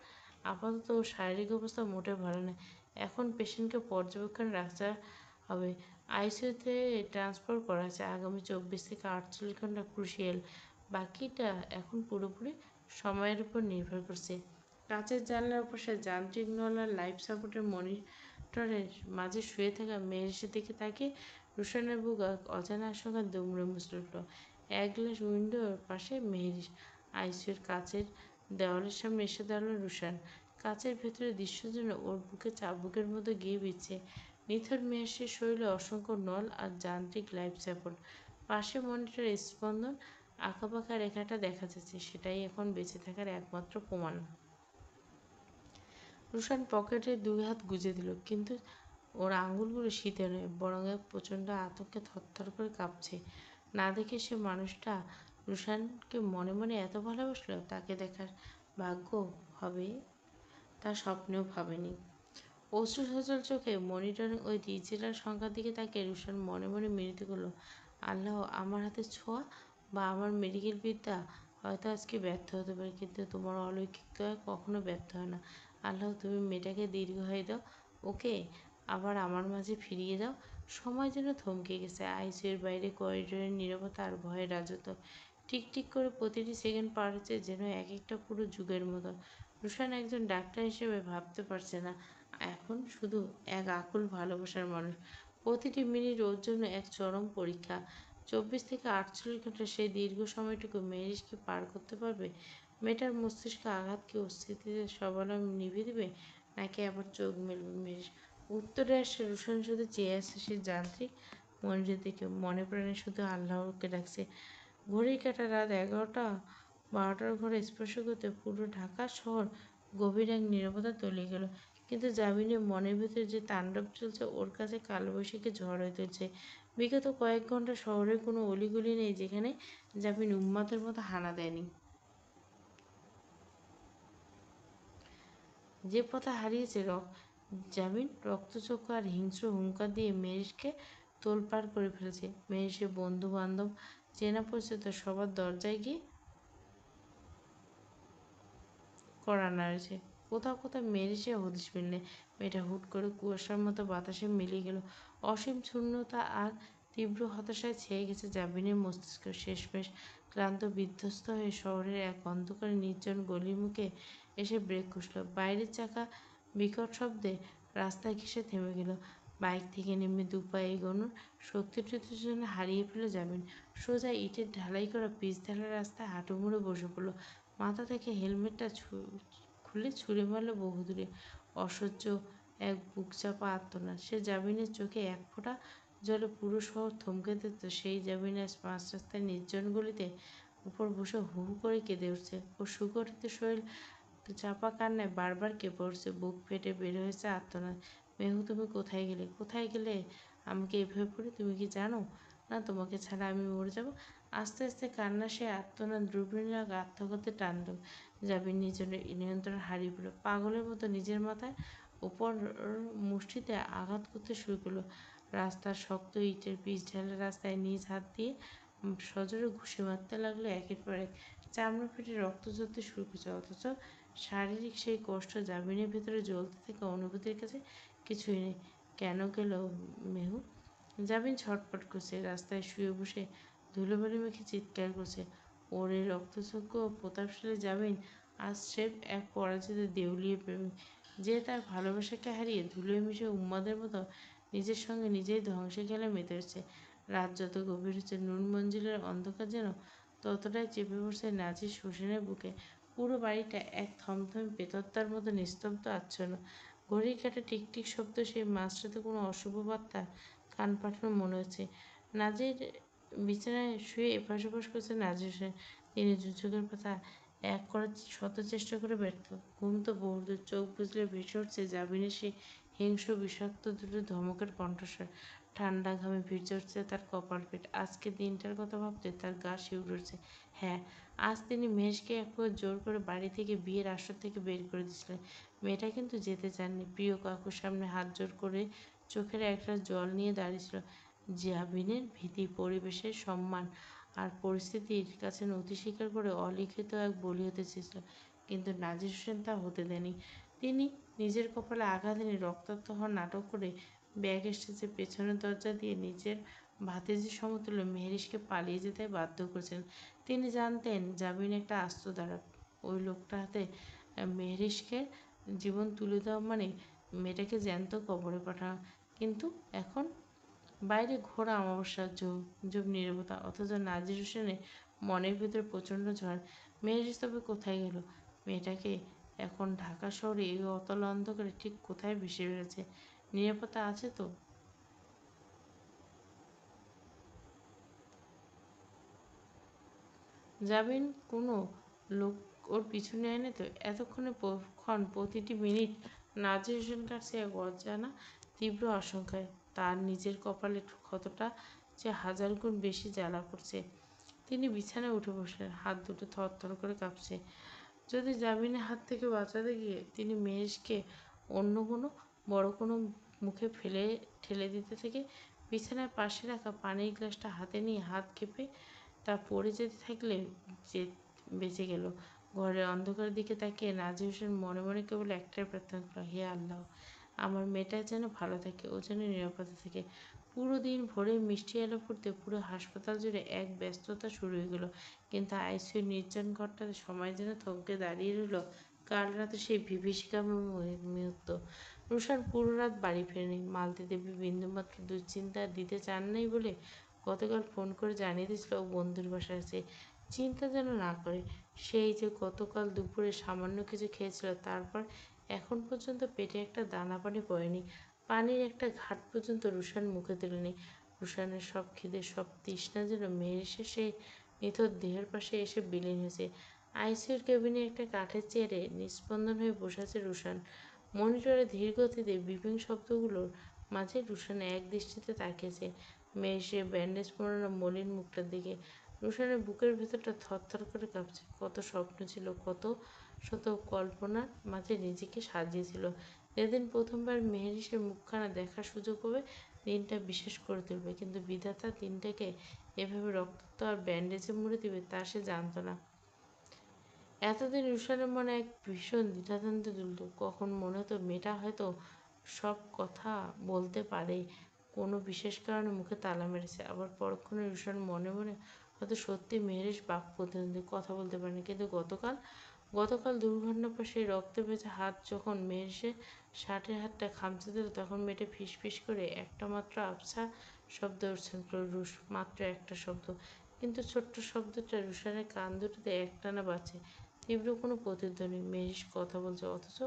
আপাতত ওর শারীরিক অবস্থা মোটেও ভালো নয়। এখন পেশেন্টকে পর্যবেক্ষণে রাখতে হবে। আইসিইউতে ট্রান্সফার করা আছে। আগামী 24 থেকে 48 ঘন্টা ক্রুশিয়াল। বাকিটা এখন পুরোপুরি সময়ের উপর নির্ভর করছে। কাঁচের জানলার পাশে যান্ত্রিক নলার লাইফ সাপোর্টের মনিটরের মাঝে শুয়ে থাকা মেহেরের দিকে তাকিয়ে রুশানের বুক অজানা আশঙ্কা দুমড়ে মুচড়ে উঠল। এক গ্লাস উইন্ডোর পাশে মেহেরিস। আইসিইউর কাচের দেওয়ালের সামনে এসে দাঁড়ালো রুশান। কাচের ভেতরের দৃশ্য যেন ওর বুকে চাবুকের মতো গিয়ে বিচ্ছে। নিথর মেহেরের শরীরে অসংখ্য নল আর যান্ত্রিক লাইফ সাপোর্ট। পাশে মনিটরের স্পন্দন আঁকাবাঁকা রেখাটা দেখা যাচ্ছে, সেটাই এখন বেঁচে থাকার একমাত্র প্রমাণ। রুশান পকেটে 2 হাত গুজে দিল, কিন্তু ওর আঙুলগুলো শীতে নয়, বরং এক প্রচণ্ড আতঙ্কে থরথর করে কাঁপছে। না দেখে সে মানুষটা রুশানকে মনে মনে এত ভালোবাসলো, তাকে দেখার ভাগ্য হবে তার স্বপ্নেও ভাবেনি। অশ্রু সজল চোখে মনিটরে ওই ডিজিটাল সংখ্যার দিকে তাকিয়ে রুশান মনে মনে মিনতি করল, আল্লাহ, আমার হাতে ছোঁয়া বা আমার মেডিকেল বিদ্যা হয়তো আজকে ব্যর্থ হতে পারে, কিন্তু তোমার অলৌকিক দয়া কখনো ব্যর্থ হয় না। আল্লাহ, তুমি মেয়েটাকে দীর্ঘায়ু দাও, ওকে আবার আমার মাঝে ফিরিয়ে দাও। সময় যেন থমকে গেছে। আইসিইউর বাইরে করিডোরের নীরবতা আর ভয়ের রাজত্ব। টিকটিক করে প্রতিটি সেকেন্ড পার হচ্ছে, যেন এক একটা পুরো যুগের মতো। রুশান একজন ডাক্তার হিসেবে ভাবতে পারছে না, এখন শুধু এক আকুল ভালোবাসার মানুষ। প্রতিটি মিনিট ওর জন্য এক চরম পরীক্ষা। 24 থেকে 48 ঘন্টা সেই দীর্ঘ সময়টুকু মেহেরিস কি পার করতে পারবে? মেয়েটার মস্তিষ্কে আঘাত কি ওর স্মৃতিতে সবালম নিভে দিবে, নাকি আবার চোখ মেলবে মেহেরিস? উত্তরে আসে রুশন শুধু চেয়ে আসছে সে যান্ত্রিক মনিটর দিকে, মনে প্রাণে শুধু আল্লাহকে ডাকছে। ঘড়ির কাঁটা রাত 11টা 12টার ঘরে স্পর্শ করতে পুরো ঢাকা শহর গভীর এক নীরবতা তলিয়ে গেল। কিন্তু জামিনের মনের ভিতরে যে তাণ্ডব চলছে, ওর কাছে কালবৈশাখী ঝড় হয়ে তুলছে। বিগত কয়েক ঘন্টা শহরের কোনো অলিগলি নেই যেখানে জামিন উন্মাদের মতো হানা দেয়নি। যে পথে হারিয়েছে জামিন রক্তচক্ষু আর হিংস্র হুঙ্কার দিয়ে মেরিসকে তোলপাড় করে ফেলেছে। মেরিসের বন্ধু বান্ধব, চেনা পরিচিত সবার দরজায় গিয়ে কড়া নাড়ছে। কোথাও কোথাও মেরিসে হদিশ মিললে মেয়েটা হুট করে কুয়াশার মতো বাতাসে মিলিয়ে গেল। অসীম শূন্যতা আর তীব্র হতাশায় ছেয়ে গেছে জাবিনের মস্তিষ্ক। শেষমেশ ক্লান্ত বিধ্বস্ত হয়ে শহরের এক অন্ধকার নির্জন গলির মুখে এসে ব্রেক কষল। বাইরের চাকা বিকট শব্দে রাস্তা ঘেঁষে থেমে গেল। বাইক থেকে নেমে দুপায়ে এগোনোর শক্তিটুকুর জন্য হারিয়ে ফেলে জামিন। সোজা ইটের ঢালাই করা পিচ ঢালা রাস্তায় হাঁটু মুড়ে বসে পড়ল। মাথা থেকে হেলমেটটা খুলে ছুঁড়ে মারল বহুদূরে। অসহ্য এক বুকচাপা আর্তনাদ। সে জামিনের চোখে এক ফোঁটা জলে পুরো শহর থমকে দিত। সেই জামিনের মাঝ রাস্তায় নির্জন গলিতে উপর বসে হু হু করে কেঁদে উঠছে। ওর সুগঠিত শরীর চাপা কান্নায় বারবার কেঁপে উঠছে। বুক ফেটে বের হয়েছে আর্তনাদ। মেহু, তুমি কোথায় গেলে? কোথায় গেলে আমাকে এভাবে পড়ে? তুমি কি জানো না তোমাকে ছাড়া আমি মরে যাব? আস্তে আস্তে কান্না সে আর্তনাদ দ্রুবিণীর আত্মঘাতের তাণ্ডব। জাবির নিজের নিয়ন্ত্রণ হারিয়ে ফেলল। পাগলের মতো নিজের মাথায় উপর মুষ্টিতে আঘাত করতে শুরু করলো। রাস্তার শক্ত ইটের পিচ ঢালা রাস্তায় নিজ হাত দিয়ে সজোরে ঘুষি মারতে লাগলো একের পর এক। চামড়া ফেটে রক্ত ঝরতে শুরু করেছে, অথচ শারীরিক সেই কষ্ট জামিনের ভেতরে জ্বলতে থাকা অনুভূতির কাছে কিছুই নেই। কেন গেল মেহু? জামিন ছটফট করছে, রাস্তায় শুয়ে বসে ধুলোবালি মেখে চিৎকার করছে। ওর এই রক্তচক্ষু ও প্রতাপশালী জামিন আজ স্রেফ এক পরাজিত দেউলিয়া প্রেমিক, যে তার ভালোবাসাকে হারিয়ে ধুলোয় মিশে উন্মাদের মতো নিজের সঙ্গে নিজেই ধ্বংসের খেলা মেতে উঠছে। রাত যত গভীর হচ্ছে, নুন মঞ্জিলের অন্ধকার যেন ততটাই চেপে পড়ছে নাজির হোসেনের বুকে। পুরো বাড়িটা এক থমথমে প্রেতত্মার মতো নিস্তব্ধ, আচ্ছন্ন। ঘড়ির কাঁটা টিকটিক শব্দ সেই মাঝরাতে কোনো অশুভ বার্তা কান পাঠানো মনে হচ্ছে। নাজির বিছানায় শুয়ে এপাশ ওপাশ করছে নাজির হোসেন। তিনি দুচোখের পাতা এক করার শত চেষ্টা করে ব্যর্থ। ঘুম তো বহুদূর। চোখ বুঝলে ভেসে উঠছে জাবিনের সেই হিংস্র বিষাক্ত দুটো ধমকের কণ্ঠস্বর। ঠান্ডা ঘামে ভিজে উঠছে তার কপাল পেট। আজকে দিনটার কথা ভাবতে তার গা শিউরে উঠছে। হ্যাঁ, আজ তিনি মেহেশকে এক প্রকার জোর করে বাড়ি থেকে, বিয়ের আসর থেকে বের করে দিয়েছিলেন। মেয়েটা কিন্তু যেতে চাননি। প্রিয় কাকুর সামনে হাত জোর করে চোখের একটা জল নিয়ে দাঁড়িয়েছিল। জাবিনের ভীতি, পরিবেশের সম্মান আর পরিস্থিতির কাছে নথি স্বীকার করে অলিখিত এক বলি হতে চেয়েছিল, কিন্তু নাজির হোসেন তা হতে দেননি। তিনি নিজের কপালে আঘাত এনে রক্তাক্ত হওয়ার নাটক করে ব্যাগ স্টেজের পেছনের দরজা দিয়ে নিজের ভাতিজির সমতুল্য মেহেরিসকে পালিয়ে যেতে বাধ্য করেছিলেন। তিনি জানতেন জামিন একটা আস্ত দ্বারা। ওই লোকটার হাতে মেহেরিসকে জীবন তুলে দেওয়া মানে মেয়েটাকে জ্যান্ত কবরে পাঠানো। কিন্তু এখন বাইরে ঘোর অমাবস্যা, ঝুপ নীরবতা, অথচ নাজির হোসেনের মনের ভিতরে প্রচণ্ড ঝড়। মেহেরিস তবে কোথায় গেল? মেয়েটাকে এখন ঢাকা শহরে এই অতল অন্ধকারে ঠিক কোথায় ভেসে বেড়াচ্ছে? নিরাপত্তা আছে তো? যাবেন কোনো লোক ওর পিছু নেয়নি তো? এতক্ষণে ক্ষণ প্রতিটি মিনিট নাজির হোসেন কাটছে এক অজানা তীব্র আশঙ্কায়। তার নিজের কপালে ক্ষতটা যে হাজার গুণ বেশি জ্বালা করছে। তিনি বিছানায় উঠে বসলেন, হাত দুটো থরথর করে কাঁপছে। যদি জামিনের হাত থেকে বাঁচাতে গিয়ে তিনি মেহেশকে অন্য কোনো বড় কোনো মুখে ঠেলে দিতে থেকে বিছানার পাশে রাখা পানির গ্লাসটা হাতে নিয়ে হাত কেঁপে তা পড়ে যেতে থাকলে যে বেঁচে গেল। ঘরের অন্ধকার দিকে তাকিয়ে নাজির হোসেন মনে মনে কেবল একটাই প্রার্থনা করল, হে আল্লাহ, আমার মেয়েটা যেন ভালো থাকে, ও যেন নিরাপদে থাকে। পুরো দিন ভোরে মিষ্টি আলো ফুটতে পুরো হাসপাতাল জুড়ে এক ব্যস্ততা শুরু হয়ে গেল। কিন্তু আইসিইউর নির্জন ঘরটাতে সময় যেন থমকে দাঁড়িয়ে রইল কাল রাতে সেই বিভীষিকাময় মুহূর্ত। রুশান পুরো রাত বাড়ি ফেরেনি। মালতী দেবী বিন্দুমাত্র দুশ্চিন্তা দিতে চান নাই বলে গতকাল ফোন করে জানিয়ে দিয়েছিল ও বন্ধুর বাসায় আছে। চিন্তা যেন না করে। সেই যে গতকাল দুপুরে সামান্য কিছু খেয়েছিল, তারপর এখন পর্যন্ত পেটে একটা দানা পানি পড়েনি। পানির একটা ঘাট পর্যন্ত রুশান মুখে তুলেনি। রুশানের সব খিদে, সব তৃষ্ণা যেন মেয়ের শেষে নিথর দেহের পাশে এসে বিলীন হয়েছে। আইসিইউর কেবিনে একটা কাঠের চেয়ারে নিস্পন্দন হয়ে বসে আছে রুশান। মনিটরে ধীর গতিতে বিপিং শব্দগুলোর মাঝে রুশান এক দৃষ্টিতে তাকিয়েছে মেয়ের সে ব্যান্ডেজ মোড়ানো মলিন মুখটার দিকে। রুশানের বুকের ভেতরটা থরথর করে কাঁপছে। কত স্বপ্ন ছিল, কত শত কল্পনার মাঝে নিজেকে সাজিয়েছিল। যেদিন প্রথমবার মেহেরিসের মুখখানা দেখার সুযোগ হবে, দিনটা বিশেষ করে তুলবে। কিন্তু বিধাতা দিনটাকে এভাবে রক্তাক্ত আর ব্যান্ডেজে মুড়ে দিবে তা সে জানত না। এতদিন রুশানের মনে এক ভীষণ দ্বিধাদ্বন্দ্ব দুলত। কখন মনে হতো মেয়েটা হয়তো সব কথা বলতে পারে, কোনো বিশেষ কারণে মুখে তালা মেরেছে। আবার পরক্ষণে রুশান মনে মনে হয়তো সত্যি মেহেরিস বাক প্রতিদ্বন্দ্বী, কথা বলতে পারেনি। কিন্তু গতকাল দুর্ঘটনার পর সেই রক্তে ভেজা হাত যখন মেহেরিসের শার্টের হাতটা খামচে দিল, তখন মেয়েটা ফিস ফিস করে একটা মাত্র আবছা শব্দ উচ্চারণ করল, রুশ। মাত্র একটা শব্দ, কিন্তু ছোট্ট শব্দটা রুশানের কান দুটোতে একটানা বাজছে। তীব্র কোনো প্রতিধ্বনি। মেহেরিস কথা বলছে, অথচ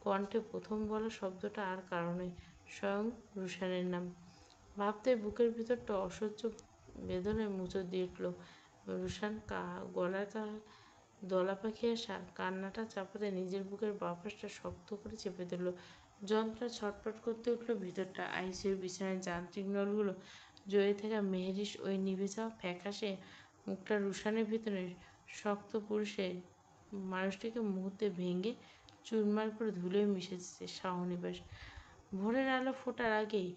কণ্ঠে প্রথম বলা শব্দটা আর কারো নয়, স্বয়ং রুশানের নাম। ভাবতে বুকের ভিতরটা অসহ্য বেদনায় মুচড় দিয়ে উঠল। রুশান গলার দলা পাকিয়ে আসা কান্নাটা চাপাতে নিজের বুকের বাপাসটা শক্ত করে চেপে ধরল। যন্ত্রণা ছটফট করতে উঠল ভিতরটা। আইসিইউর বিছানায় যান্ত্রিক নলগুলো জ্বলে থাকা মেহেরিস ওই নিভে যাওয়া ফ্যাকাশে মুখটা রুশানের ভিতরে শক্ত পুরুষের মানুষটিকে মুহূর্তে ভেঙে চুরমার করে ধুলোয় মিশে যেতে। শাহনিবাস। ভোরের আলো ফোটার আগেই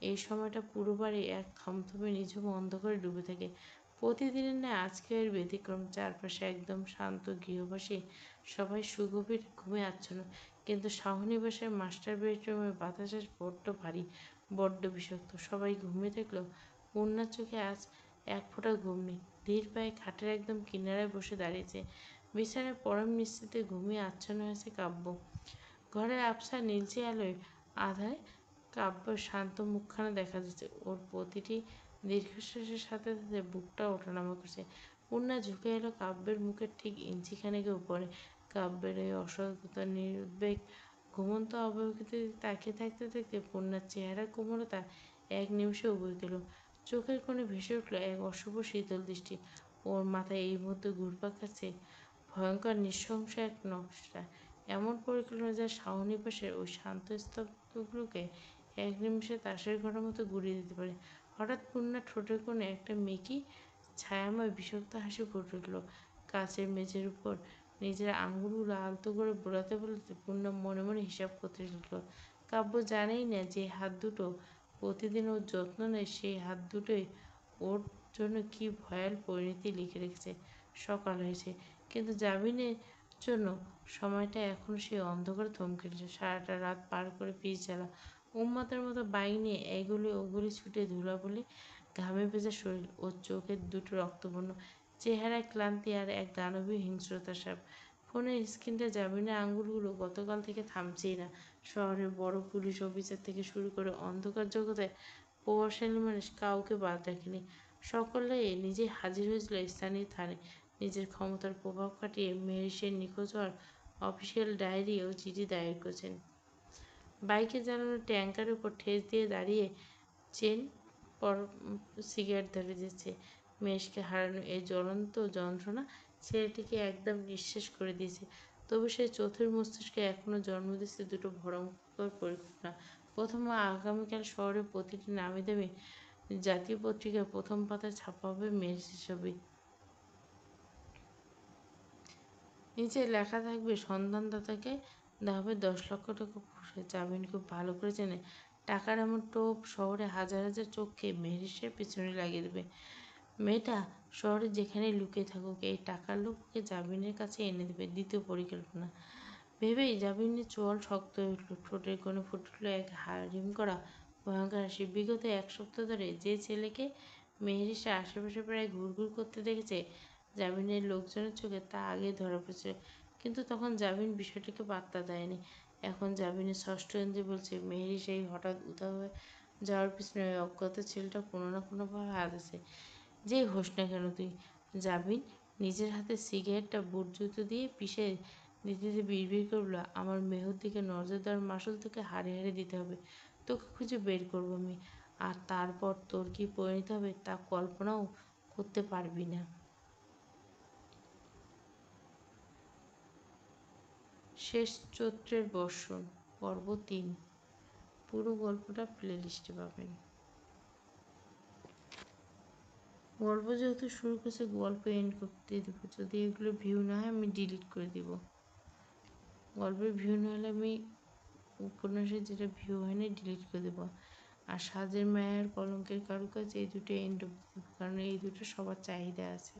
এই সময়টা পুরো বাড়ি এক থমথমে নিঝুম অন্ধকারে ডুবে থাকে। প্রতিদিনের ন্যায় আজকেও এর ব্যতিক্রম। চারপাশে একদম শান্ত, গৃহবাসী সবাই সুগভীর ঘুমে আচ্ছন্ন। কিন্তু শাহনিবাসের মাস্টার বেডরুমের বাতাস আজ বড্ড ভারী, বড্ড বিষাক্ত। সবাই ঘুমিয়ে থাকলেও পূর্ণার চোখে আজ এক ফোঁটা ঘুম নেই। ধীর পায়ে খাটের একদম কিনারায় বসে দাঁড়িয়েছে। বিছানায় পরম নিশ্চিন্তে ঘুমিয়ে আচ্ছন্ন হয়েছে কাব্য। ঘরের আবছা নীলচে আলোয় আধায় কাব্যর শান্ত মুখখানা দেখা যাচ্ছে। ওর প্রতিটি দীর্ঘশ্বাসের সাথে সাথে বুকটা ওঠানামা করছে। পূর্ণা ঝুঁকে এলো কাব্যের মুখের ঠিক ইঞ্চিখানেকের উপরে। কাব্যের এই অসততা, নিরুদ্বেগ, ঘুমন্ত অবয়বকে তাকিয়ে থাকতে থাকতে পূর্ণার চেহারা কোমলতা এক নিমিষে উবুড়ে গেল। চোখের কোণে ভেসে উঠল এক অশুভ শীতল দৃষ্টি। ওর মাথায় এই মুহূর্তে ঘুরপাক খাচ্ছে ভয়ঙ্কর নৃশংস এক নকশা, এমন পরিকল্পনা যা শাহনিবাসের ওই শান্ত স্তব্ধগুলোকে এক নিমিষে তাসের ঘরের মতো গুঁড়িয়ে দিতে পারে। হঠাৎ পূর্ণার ঠোঁটের কোণে একটা মেকি ছায়াময় বিষাক্ত হাসি ফুটে উঠল। কাচের মেঝের উপর নিজের আঙুলগুলো আলতো করে বোলাতে বোলাতে পূর্ণা মনে মনে হিসাব করতে লাগল। কাব্য জানেই না যে হাত দুটো প্রতিদিন ওর যত্ন নেয়, সেই হাত দুটোই ওর জন্য কি ভয়াল পরিণতি লিখে রেখেছে। সকাল হয়েছে, কিন্তু জামিনের জন্য সময়টা এখনো সেই অন্ধকারে থমকে রয়েছে। সারাটা রাত পার করে পিচ জ্বালা, উন্মাদের মতো বাইক নিয়ে এগুলি ওগুলি ছুটে ধুলাবলি, ঘামে ভেজা শরীর, ওর চোখের দুটো রক্তবর্ণ চেহারায় ক্লান্তি আর এক দানবীয় হিংস্রতার সাপ। ফোনের স্ক্রিনটা জামিনের আঙুলগুলো গতকাল থেকে থামছেই না। শহরের বড় পুলিশ অফিসার থেকে শুরু করে অন্ধকার জগতে প্রভাবশালী মানুষ কাউকে বাদ রাখেনি। সকলে নিজে হাজির হয়েছিল স্থানীয় থানায়। নিজের ক্ষমতার প্রভাব খাটিয়ে মেহেরিসের নিখোঁজ হওয়ার অফিসিয়াল ডায়েরি ও চিঠি দায়ের করেছেন। বাইকে জ্বালানো ট্যাঙ্কারের উপর ঠেস দিয়ে দাঁড়িয়ে চেন পর সিগারেট ধরে দিচ্ছে। মেহেশকে হারানো এই জ্বলন্ত যন্ত্রণা ছেলেটিকে একদম নিঃশেষ করে দিয়েছে। তবু সেই চতুর মস্তিষ্কে এখনো জন্ম দিচ্ছে দুটো ভয়ঙ্কর পরিকল্পনা। প্রথম, আগামীকাল শহরের প্রতিটি নামি দামি জাতীয় পত্রিকায় প্রথম পাতায় ছাপা হবে মেহেশের ছবি। নিচে লেখা থাকবে, সন্ধানদাতাকে দেওয়া হবে 10 লক্ষ টাকা পুরস্কার। জামিন খুব ভালো করে জেনে টাকার এমন টোপ শহরে হাজার হাজার চোখকে মেহেশের পিছনে লাগিয়ে দেবে। মেয়েটা শহরে যেখানে লুকিয়ে থাকুক, এই টাকার লোক ওকে জামিনের কাছে এনে দেবে। দ্বিতীয় পরিকল্পনা ভেবেই জামিনের চোয়াল শক্ত হয়ে উঠল, ঠোঁটের কোণে ফুটে উঠল এক হারিম করা ভয়ঙ্কর হাসি। বিগত 1 সপ্তাহ ধরে যে ছেলেকে মেহেরিসা আশেপাশে প্রায় ঘুরঘুর করতে দেখেছে জামিনের লোকজনের চোখে, তা আগে ধরা পড়েছে। কিন্তু তখন জামিন বিষয়টিকে পাত্তা দেয়নি। এখন জামিনের ষষ্ঠ ইন্দ্রি বলছে, মেহেরিসা এই হঠাৎ উধাও হয়ে যাওয়ার পিছনে ওই অজ্ঞাত ছেলেটা কোনো না কোনোভাবে হাত আছে। যেই হোস না কেন তুই। জামিন নিজের হাতে সিগারেটটা বুট জুতো দিয়ে পিষে দিতে দিতে বিড়বিড় করল, আমার মেহুর দিকে নজর দেওয়ার মাসুল তোকে হাড়ে হাড়ে দিতে হবে। তোকে খুঁজে বের করবো আমি। আর তারপর তোর কী পরিণত হবে তা কল্পনাও করতে পারবি না। শেষ চৈত্রের বর্ষণ, পর্ব 3। পুরো গল্পটা প্লেলিস্টে পাবেন। গল্প যেহেতু শুরু করছে, গল্প এন্ড করতে দেবো। যদি এগুলো ভিউ না হয় আমি ডিলিট করে দিব। গল্পের ভিউ না হলে আমি উপন্যাসের যেটা ভিউ হয়নি ডিলিট করে দেবো। আর সাজের মায়ার কলঙ্কের কারুকাজ, এই দুটো এন্ড, কারণ এই দুটো সবার চাহিদা আছে।